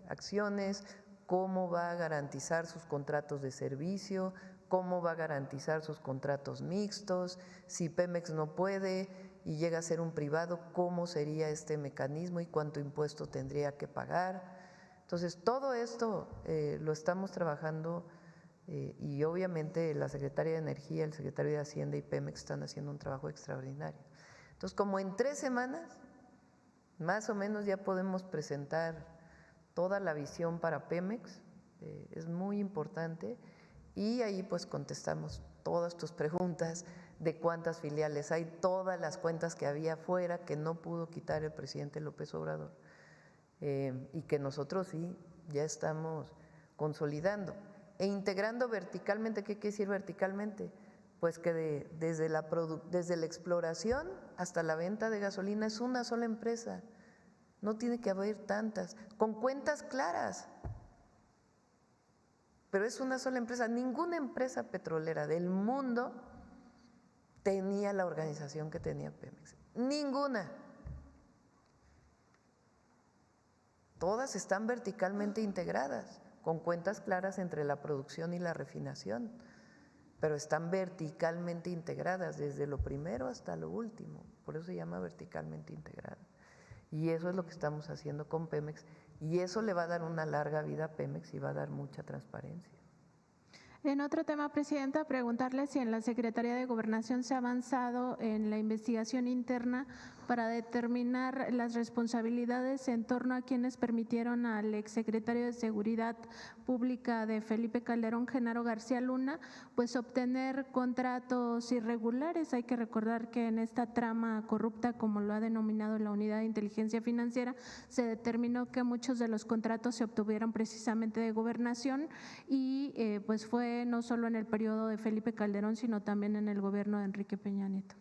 acciones, cómo va a garantizar sus contratos de servicio, cómo va a garantizar sus contratos mixtos, si Pemex no puede y llega a ser un privado, cómo sería este mecanismo y cuánto impuesto tendría que pagar. Entonces, todo esto lo estamos trabajando y obviamente la Secretaría de Energía, el Secretario de Hacienda y Pemex están haciendo un trabajo extraordinario. Entonces, como en 3 semanas, más o menos ya podemos presentar toda la visión para Pemex, es muy importante, y ahí pues contestamos todas tus preguntas de cuántas filiales hay, todas las cuentas que había afuera que no pudo quitar el presidente López Obrador y que nosotros sí ya estamos consolidando e integrando verticalmente. ¿Qué quiere decir verticalmente? Pues que desde la exploración hasta la venta de gasolina es una sola empresa, no tiene que haber tantas, con cuentas claras. Pero es una sola empresa. Ninguna empresa petrolera del mundo tenía la organización que tenía Pemex. Ninguna. Todas están verticalmente integradas, con cuentas claras entre la producción y la refinación, pero están verticalmente integradas desde lo primero hasta lo último. Por eso se llama verticalmente integrada. Y eso es lo que estamos haciendo con Pemex, y eso le va a dar una larga vida a Pemex y va a dar mucha transparencia. En otro tema, Presidenta, preguntarle si en la Secretaría de Gobernación se ha avanzado en la investigación interna para determinar las responsabilidades en torno a quienes permitieron al exsecretario de Seguridad Pública de Felipe Calderón, Genaro García Luna, pues obtener contratos irregulares. Hay que recordar que en esta trama corrupta, como lo ha denominado la Unidad de Inteligencia Financiera, se determinó que muchos de los contratos se obtuvieron precisamente de Gobernación y pues fue no solo en el periodo de Felipe Calderón, sino también en el gobierno de Enrique Peña Nieto.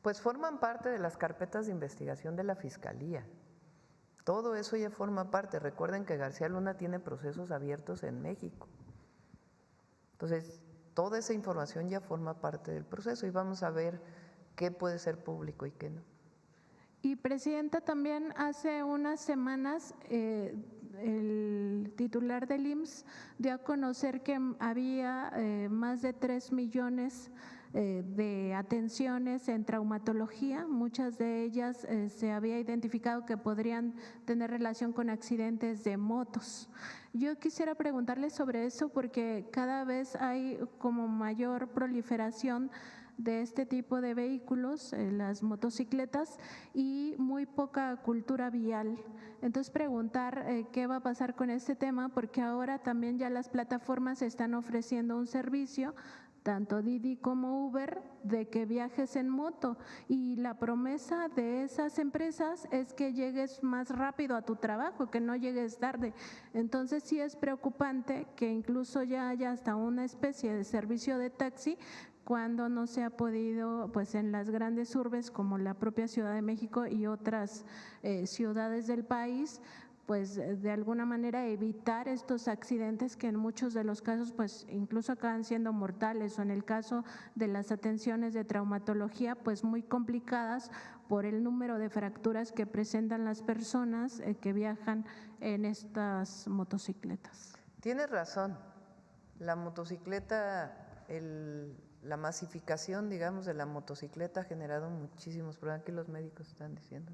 Pues forman parte de las carpetas de investigación de la Fiscalía. Todo eso ya forma parte. Recuerden que García Luna tiene procesos abiertos en México. Entonces, toda esa información ya forma parte del proceso y vamos a ver qué puede ser público y qué no. Y Presidenta, también hace unas semanas el titular del IMSS dio a conocer que había más de 3 millones de atenciones en traumatología. Muchas de ellas se había identificado que podrían tener relación con accidentes de motos. Yo quisiera preguntarle sobre eso porque cada vez hay como mayor proliferación de este tipo de vehículos, las motocicletas, y muy poca cultura vial. Entonces preguntar qué va a pasar con este tema, porque ahora también ya las plataformas están ofreciendo un servicio, tanto Didi como Uber, de que viajes en moto, y la promesa de esas empresas es que llegues más rápido a tu trabajo, que no llegues tarde. Entonces sí es preocupante que incluso ya haya hasta una especie de servicio de taxi cuando no se ha podido, pues en las grandes urbes como la propia Ciudad de México y otras ciudades del país, pues de alguna manera evitar estos accidentes que en muchos de los casos pues incluso acaban siendo mortales, o en el caso de las atenciones de traumatología pues muy complicadas por el número de fracturas que presentan las personas que viajan en estas motocicletas. Tienes razón, la motocicleta, la masificación, digamos, de la motocicleta ha generado muchísimos problemas, aquí los médicos están diciendo,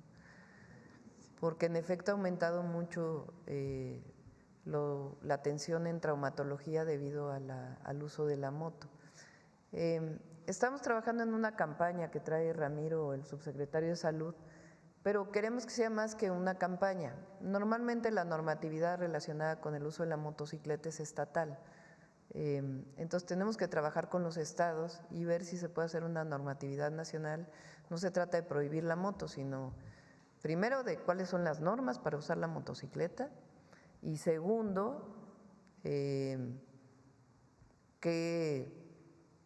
porque en efecto ha aumentado mucho la atención en traumatología debido al uso de la moto. Estamos trabajando en una campaña que trae Ramiro, el subsecretario de Salud, pero queremos que sea más que una campaña. Normalmente la normatividad relacionada con el uso de la motocicleta es estatal. Entonces tenemos que trabajar con los estados y ver si se puede hacer una normatividad nacional. No se trata de prohibir la moto, sino primero de cuáles son las normas para usar la motocicleta y segundo, qué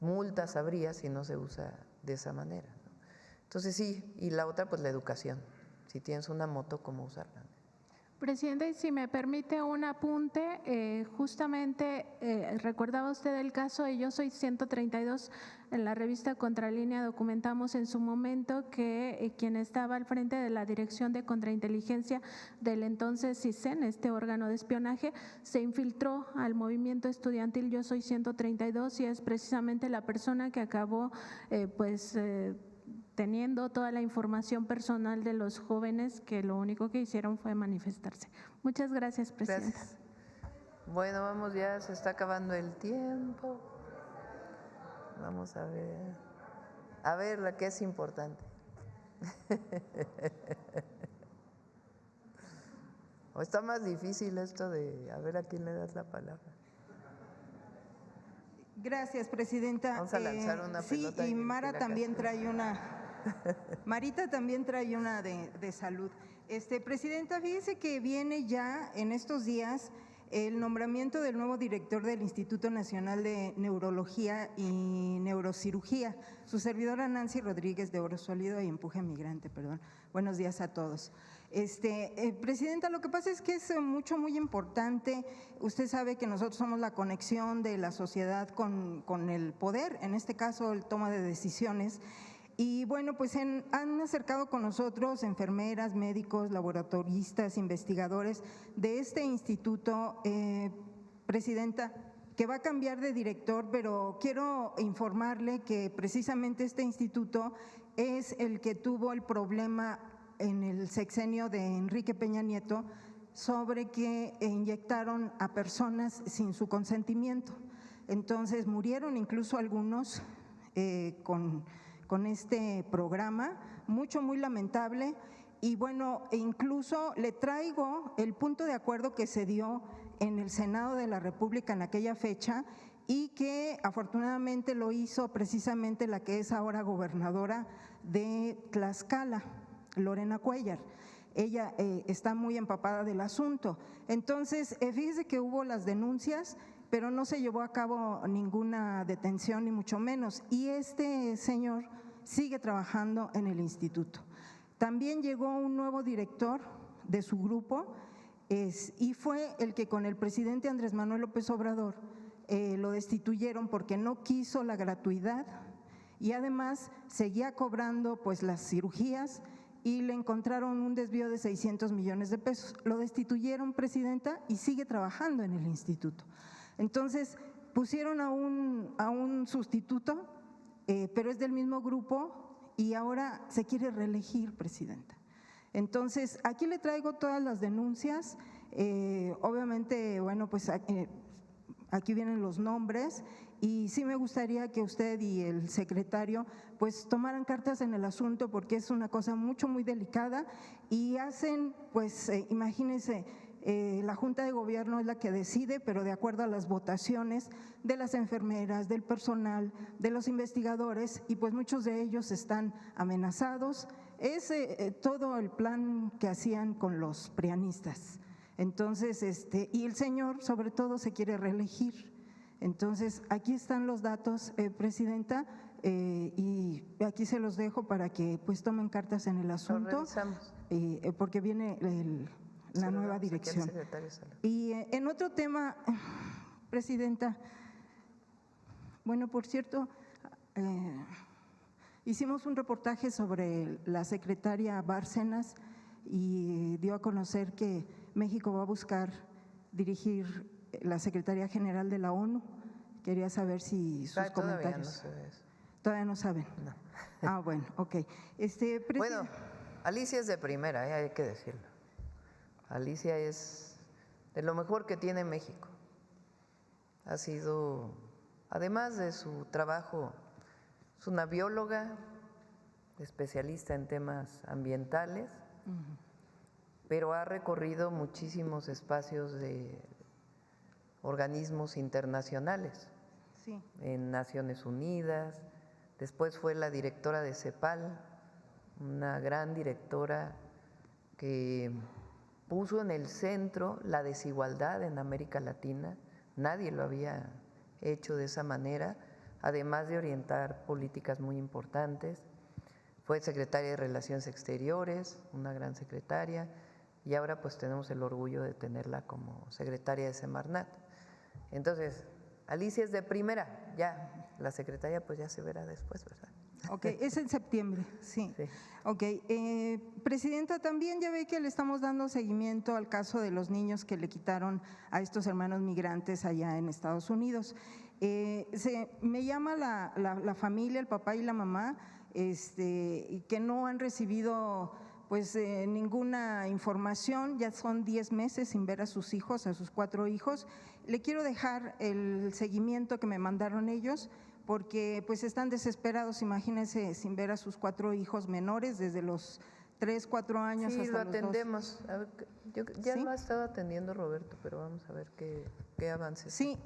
multas habría si no se usa de esa manera, ¿no? Entonces sí, y la otra pues la educación, si tienes una moto, cómo usarla. Presidenta, y si me permite un apunte, justamente recordaba usted el caso de Yo Soy 132, en la revista Contralínea documentamos en su momento que quien estaba al frente de la Dirección de Contrainteligencia del entonces CISEN, este órgano de espionaje, se infiltró al movimiento estudiantil Yo Soy 132 y es precisamente la persona que acabó teniendo toda la información personal de los jóvenes que lo único que hicieron fue manifestarse. Muchas gracias, Presidenta. Gracias. Bueno, vamos ya, se está acabando el tiempo. Vamos a ver la que es importante. ¿O está más difícil esto de a ver a quién le das la palabra? Gracias, Presidenta. Vamos a lanzar una pelota. Sí, y Mara también trae una. Marita también trae una de salud. Presidenta, fíjese que viene ya en estos días el nombramiento del nuevo director del Instituto Nacional de Neurología y Neurocirugía, su servidora Nancy Rodríguez de Oro Sólido y Empuje Migrante, perdón. Buenos días a todos. Presidenta, lo que pasa es que es muy importante. Usted sabe que nosotros somos la conexión de la sociedad con el poder, en este caso el toma de decisiones. Y bueno, pues han acercado con nosotros enfermeras, médicos, laboratoristas, investigadores de este instituto, Presidenta, que va a cambiar de director, pero quiero informarle que precisamente este instituto es el que tuvo el problema en el sexenio de Enrique Peña Nieto sobre que inyectaron a personas sin su consentimiento. Entonces murieron incluso algunos con este programa, muy lamentable. Y bueno, incluso le traigo el punto de acuerdo que se dio en el Senado de la República en aquella fecha y que afortunadamente lo hizo precisamente la que es ahora gobernadora de Tlaxcala, Lorena Cuellar. Ella está muy empapada del asunto. Entonces, fíjese que hubo las denuncias, pero no se llevó a cabo ninguna detención, ni mucho menos. Y este señor sigue trabajando en el instituto. También llegó un nuevo director de su grupo y fue el que con el presidente Andrés Manuel López Obrador lo destituyeron porque no quiso la gratuidad y además seguía cobrando pues las cirugías y le encontraron un desvío de 600 millones de pesos. Lo destituyeron, Presidenta, y sigue trabajando en el instituto. Entonces, pusieron a un sustituto, pero es del mismo grupo y ahora se quiere reelegir, Presidenta. Entonces, aquí le traigo todas las denuncias. Obviamente, bueno, pues aquí vienen los nombres y sí me gustaría que usted y el secretario pues tomaran cartas en el asunto porque es una cosa muy delicada y hacen, pues imagínense, la Junta de Gobierno es la que decide, pero de acuerdo a las votaciones de las enfermeras, del personal, de los investigadores, y pues muchos de ellos están amenazados. Es todo el plan que hacían con los prianistas. Entonces, y el señor sobre todo se quiere reelegir. Entonces, aquí están los datos, Presidenta, y aquí se los dejo para que pues tomen cartas en el asunto, porque viene la nueva dirección. Y en otro tema, Presidenta, bueno, por cierto, hicimos un reportaje sobre la secretaria Bárcenas y dio a conocer que México va a buscar dirigir la Secretaría General de la ONU, Quería saber si sus comentarios. Todavía no saben. No. Ah, bueno, ok. Bueno, Alicia es de primera, hay que decirlo. Alicia es de lo mejor que tiene México. Ha sido, además de su trabajo, es una bióloga, especialista en temas ambientales, pero ha recorrido muchísimos espacios de organismos internacionales, sí, en Naciones Unidas. Después fue la directora de CEPAL, una gran directora que puso en el centro la desigualdad en América Latina. Nadie lo había hecho de esa manera, además de orientar políticas muy importantes. Fue secretaria de Relaciones Exteriores, una gran secretaria, y ahora pues tenemos el orgullo de tenerla como secretaria de Semarnat. Entonces, Alicia es de primera, ya, la secretaria pues ya se verá después, ¿verdad? Ok, es en septiembre, sí. Ok, Presidenta, también ya ve que le estamos dando seguimiento al caso de los niños que le quitaron a estos hermanos migrantes allá en Estados Unidos. Me llama la familia, el papá y la mamá, que no han recibido pues ninguna información, ya son 10 meses sin ver a sus hijos, a sus 4 hijos. Le quiero dejar el seguimiento que me mandaron ellos, porque pues están desesperados, imagínense, sin ver a sus 4 hijos menores desde los 3, 4 años sí, hasta lo los 2. atendemos. A ver, ya ¿Sí? lo ha estado atendiendo Roberto, pero vamos a ver qué avances. Sí,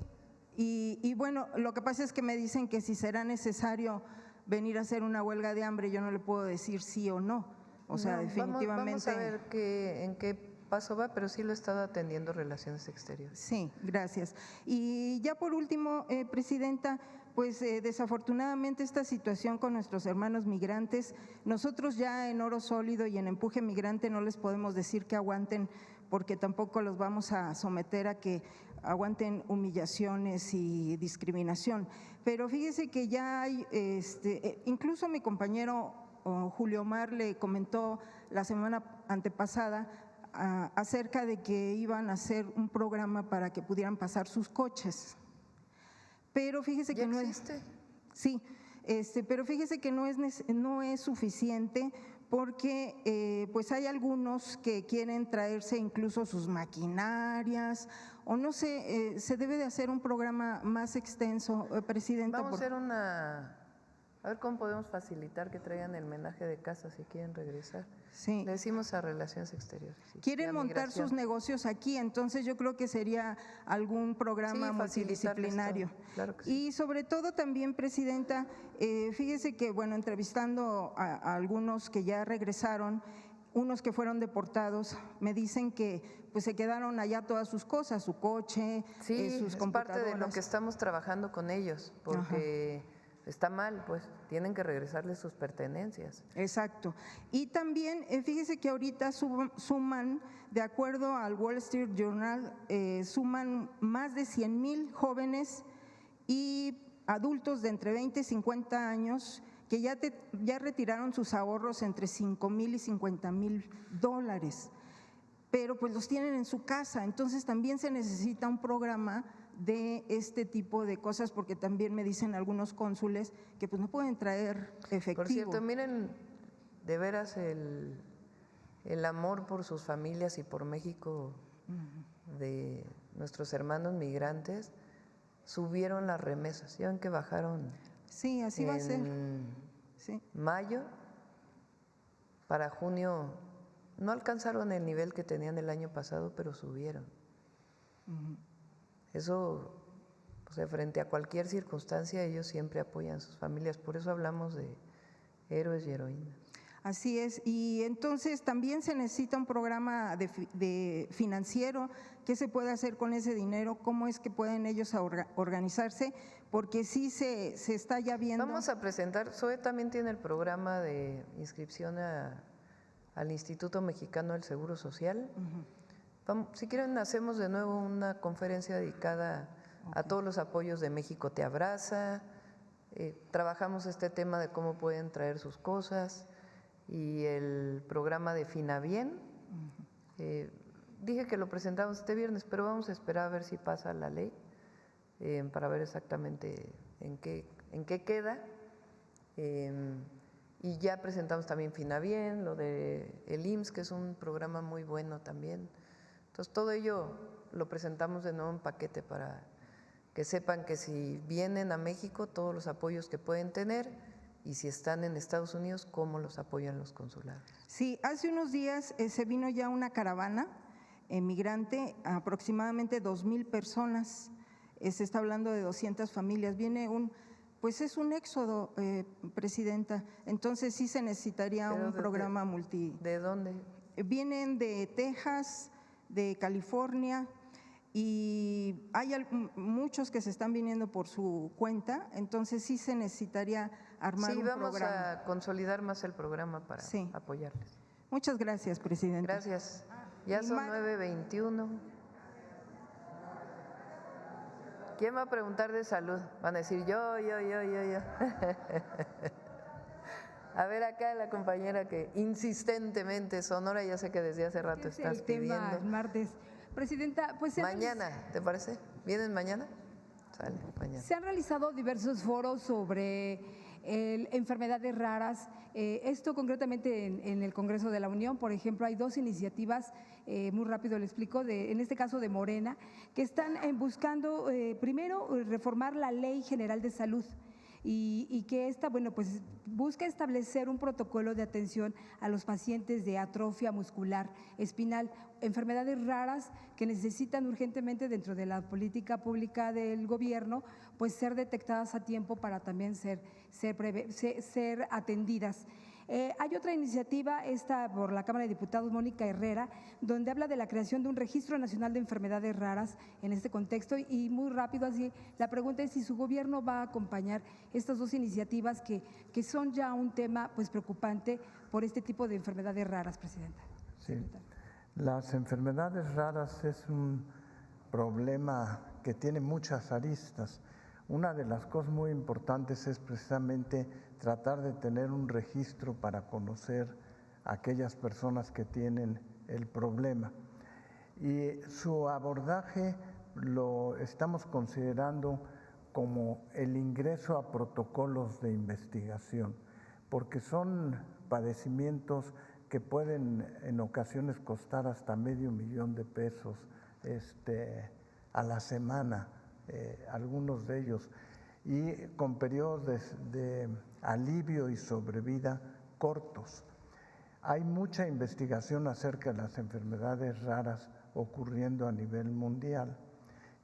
y bueno, lo que pasa es que me dicen que si será necesario venir a hacer una huelga de hambre, yo no le puedo decir sí o no. O sea, No, definitivamente… Vamos a ver en qué paso va, pero sí lo he estado atendiendo Relaciones Exteriores. Sí, gracias. Y ya por último, Presidenta, pues desafortunadamente esta situación con nuestros hermanos migrantes, nosotros ya en Oro Sólido y en Empuje Migrante no les podemos decir que aguanten, porque tampoco los vamos a someter a que aguanten humillaciones y discriminación. Pero fíjese que ya hay, incluso mi compañero Julio Omar le comentó la semana antepasada acerca de que iban a hacer un programa para que pudieran pasar sus coches. Pero fíjese que no existe. Sí, pero fíjese que no es suficiente, porque pues hay algunos que quieren traerse incluso sus maquinarias, o no sé, se debe de hacer un programa más extenso, Presidenta. Vamos a hacer a ver cómo podemos facilitar que traigan el menaje de casa si quieren regresar. Sí. Le decimos a Relaciones Exteriores. Sí. Quieren montar sus negocios aquí, entonces yo creo que sería algún programa multidisciplinario. Claro que sí. Y sobre todo también, Presidenta, fíjese que, bueno, entrevistando a algunos que ya regresaron, unos que fueron deportados, me dicen que pues se quedaron allá todas sus cosas, su coche, sus computadoras. Es parte de lo que estamos trabajando con ellos, porque… Ajá. Está mal, pues tienen que regresarles sus pertenencias. Exacto. Y también, fíjese que ahorita suman, de acuerdo al Wall Street Journal, suman más de 100,000 jóvenes y adultos de entre 20 y 50 años que ya retiraron sus ahorros entre 5,000 y 50,000 dólares, pero pues los tienen en su casa. Entonces también se necesita un programa de este tipo de cosas, porque también me dicen algunos cónsules que pues no pueden traer efectivo. Por cierto, miren de veras el amor por sus familias y por México de nuestros hermanos migrantes. Subieron las remesas, ya ven que bajaron. Sí, así va a ser. Sí. Mayo, para junio no alcanzaron el nivel que tenían el año pasado, pero subieron. Eso, o sea, frente a cualquier circunstancia, ellos siempre apoyan a sus familias. Por eso hablamos de héroes y heroínas. Así es. Y entonces también se necesita un programa de financiero. ¿Qué se puede hacer con ese dinero? ¿Cómo es que pueden ellos organizarse? Porque sí se está ya viendo… Vamos a presentar, SOE también tiene el programa de inscripción al Instituto Mexicano del Seguro Social. Si quieren, hacemos de nuevo una conferencia dedicada a todos los apoyos de México Te Abraza. Trabajamos este tema de cómo pueden traer sus cosas y el programa de Finabien. Dije que lo presentamos este viernes, pero vamos a esperar a ver si pasa la ley. para ver exactamente en qué queda. Y ya presentamos también Finabien, lo de el IMSS, que es un programa muy bueno también. Entonces, todo ello lo presentamos de nuevo en paquete para que sepan que si vienen a México, todos los apoyos que pueden tener, y si están en Estados Unidos, cómo los apoyan los consulados. Sí, hace unos días se vino ya una caravana migrante, aproximadamente 2,000 personas, se está hablando de 200 familias, pues es un éxodo, Presidenta, entonces sí se necesitaría un programa multi… ¿De dónde? Vienen de Texas, de California, y hay muchos que se están viniendo por su cuenta, entonces sí se necesitaría armar un programa. Sí, vamos a consolidar más el programa para apoyarles. Muchas gracias, Presidenta. Gracias. Ya son 9:21. ¿Quién va a preguntar de salud? Van a decir yo. A ver, acá la compañera que insistentemente, Sonora, ya sé que desde hace rato estás pidiendo. Tema el martes. Presidenta, pues… Mañana, ¿te parece? ¿Vienen mañana? Sale, mañana. Se han realizado diversos foros sobre enfermedades raras. Esto concretamente en el Congreso de la Unión, por ejemplo, hay 2 iniciativas, muy rápido le explico, en este caso de Morena, que están buscando, primero, reformar la Ley General de Salud. Y que esta, pues busca establecer un protocolo de atención a los pacientes de atrofia muscular espinal, enfermedades raras que necesitan urgentemente dentro de la política pública del gobierno, pues ser detectadas a tiempo para también ser atendidas. Hay otra iniciativa, esta por la Cámara de Diputados, Mónica Herrera, donde habla de la creación de un registro nacional de enfermedades raras en este contexto, y muy rápido así, la pregunta es si su gobierno va a acompañar estas 2 iniciativas que son ya un tema pues preocupante por este tipo de enfermedades raras, Presidenta. Sí, las enfermedades raras es un problema que tiene muchas aristas. Una de las cosas muy importantes es precisamente tratar de tener un registro para conocer a aquellas personas que tienen el problema. Y su abordaje lo estamos considerando como el ingreso a protocolos de investigación, porque son padecimientos que pueden en ocasiones costar hasta $500,000 a la semana, algunos de ellos, y con periodos de alivio y sobrevida cortos. Hay mucha investigación acerca de las enfermedades raras ocurriendo a nivel mundial,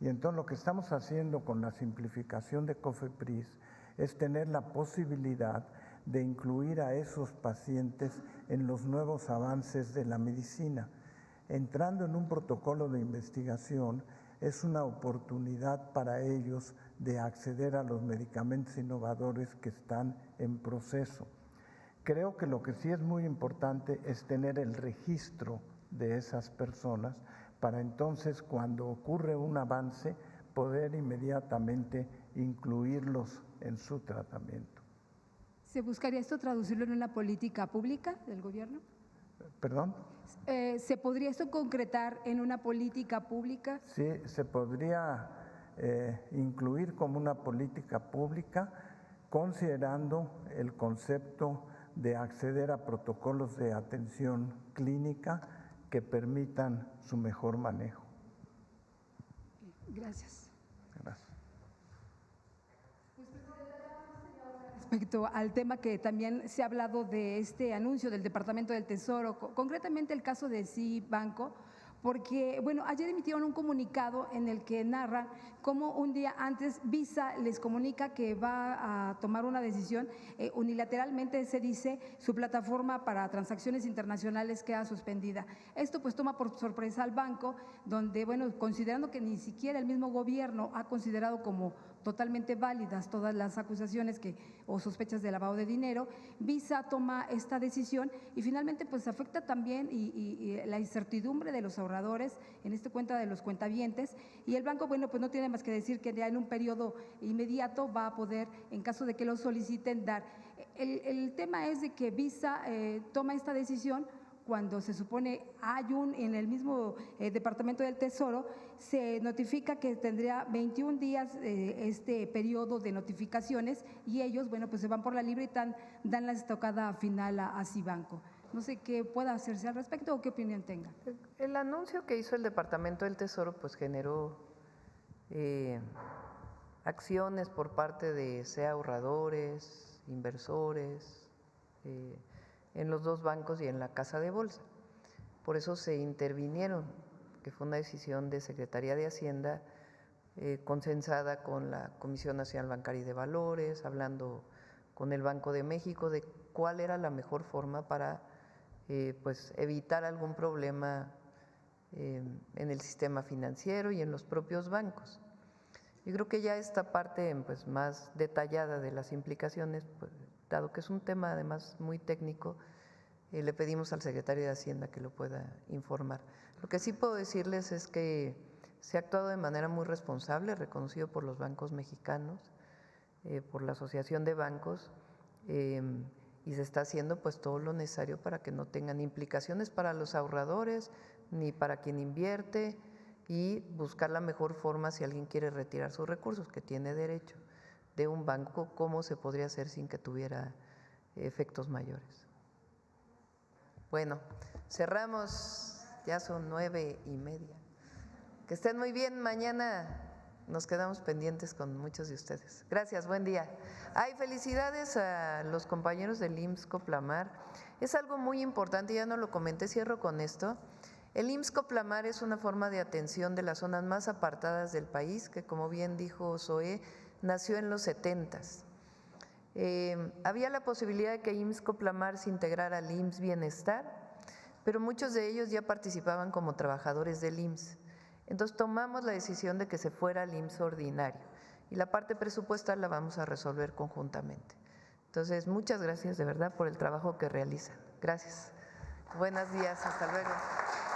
y entonces lo que estamos haciendo con la simplificación de COFEPRIS es tener la posibilidad de incluir a esos pacientes en los nuevos avances de la medicina. Entrando en un protocolo de investigación es una oportunidad para ellos de acceder a los medicamentos innovadores que están en proceso. Creo que lo que sí es muy importante es tener el registro de esas personas para entonces, cuando ocurre un avance, poder inmediatamente incluirlos en su tratamiento. ¿Se buscaría esto traducirlo en una política pública del gobierno? ¿Perdón? ¿Se podría esto concretar en una política pública? Sí, se podría incluir como una política pública, considerando el concepto de acceder a protocolos de atención clínica que permitan su mejor manejo. Gracias. Gracias. Respecto al tema que también se ha hablado de este anuncio del Departamento del Tesoro, concretamente el caso de Citibanco, porque, ayer emitieron un comunicado en el que narran cómo un día antes Visa les comunica que va a tomar una decisión, unilateralmente se dice, su plataforma para transacciones internacionales queda suspendida. Esto pues toma por sorpresa al banco, donde, considerando que ni siquiera el mismo gobierno ha considerado como totalmente válidas todas las acusaciones o sospechas de lavado de dinero, Visa toma esta decisión y finalmente pues afecta también y la incertidumbre de los ahorradores, en este cuenta de los cuentavientes, y el banco, pues no tiene más que decir que ya en un periodo inmediato va a poder, en caso de que lo soliciten, dar. El tema es de que Visa toma esta decisión cuando se supone hay en el mismo Departamento del Tesoro, se notifica que tendría 21 días este periodo de notificaciones y ellos, bueno, pues se van por la libre y dan la estocada final a Cibanco. No sé qué pueda hacerse al respecto o qué opinión tenga. El anuncio que hizo el Departamento del Tesoro pues generó acciones por parte de ahorradores, inversores, en los dos bancos y en la casa de bolsa. Por eso se intervinieron, que fue una decisión de Secretaría de Hacienda consensada con la Comisión Nacional Bancaria y de Valores, hablando con el Banco de México de cuál era la mejor forma para pues evitar algún problema en el sistema financiero y en los propios bancos. Yo creo que ya esta parte pues, más detallada de las implicaciones, pues, dado que es un tema además muy técnico, le pedimos al secretario de Hacienda que lo pueda informar. Lo que sí puedo decirles es que se ha actuado de manera muy responsable, reconocido por los bancos mexicanos, por la Asociación de Bancos, y se está haciendo pues todo lo necesario para que no tengan implicaciones para los ahorradores ni para quien invierte, y buscar la mejor forma si alguien quiere retirar sus recursos, que tiene derecho, de un banco, cómo se podría hacer sin que tuviera efectos mayores. Bueno, cerramos, ya son 9:30. Que estén muy bien, mañana nos quedamos pendientes con muchos de ustedes. Gracias, buen día. Ay, felicidades a los compañeros del IMSS Coplamar. Es algo muy importante, ya no lo comenté, cierro con esto. El IMSS Coplamar es una forma de atención de las zonas más apartadas del país, que como bien dijo Zoé, nació en los 70s. Había la posibilidad de que IMSS Coplamar se integrara al IMSS Bienestar, pero muchos de ellos ya participaban como trabajadores del IMSS. Entonces tomamos la decisión de que se fuera al IMSS ordinario y la parte presupuestal la vamos a resolver conjuntamente. Entonces, muchas gracias de verdad por el trabajo que realizan. Gracias. Buenos días, hasta luego.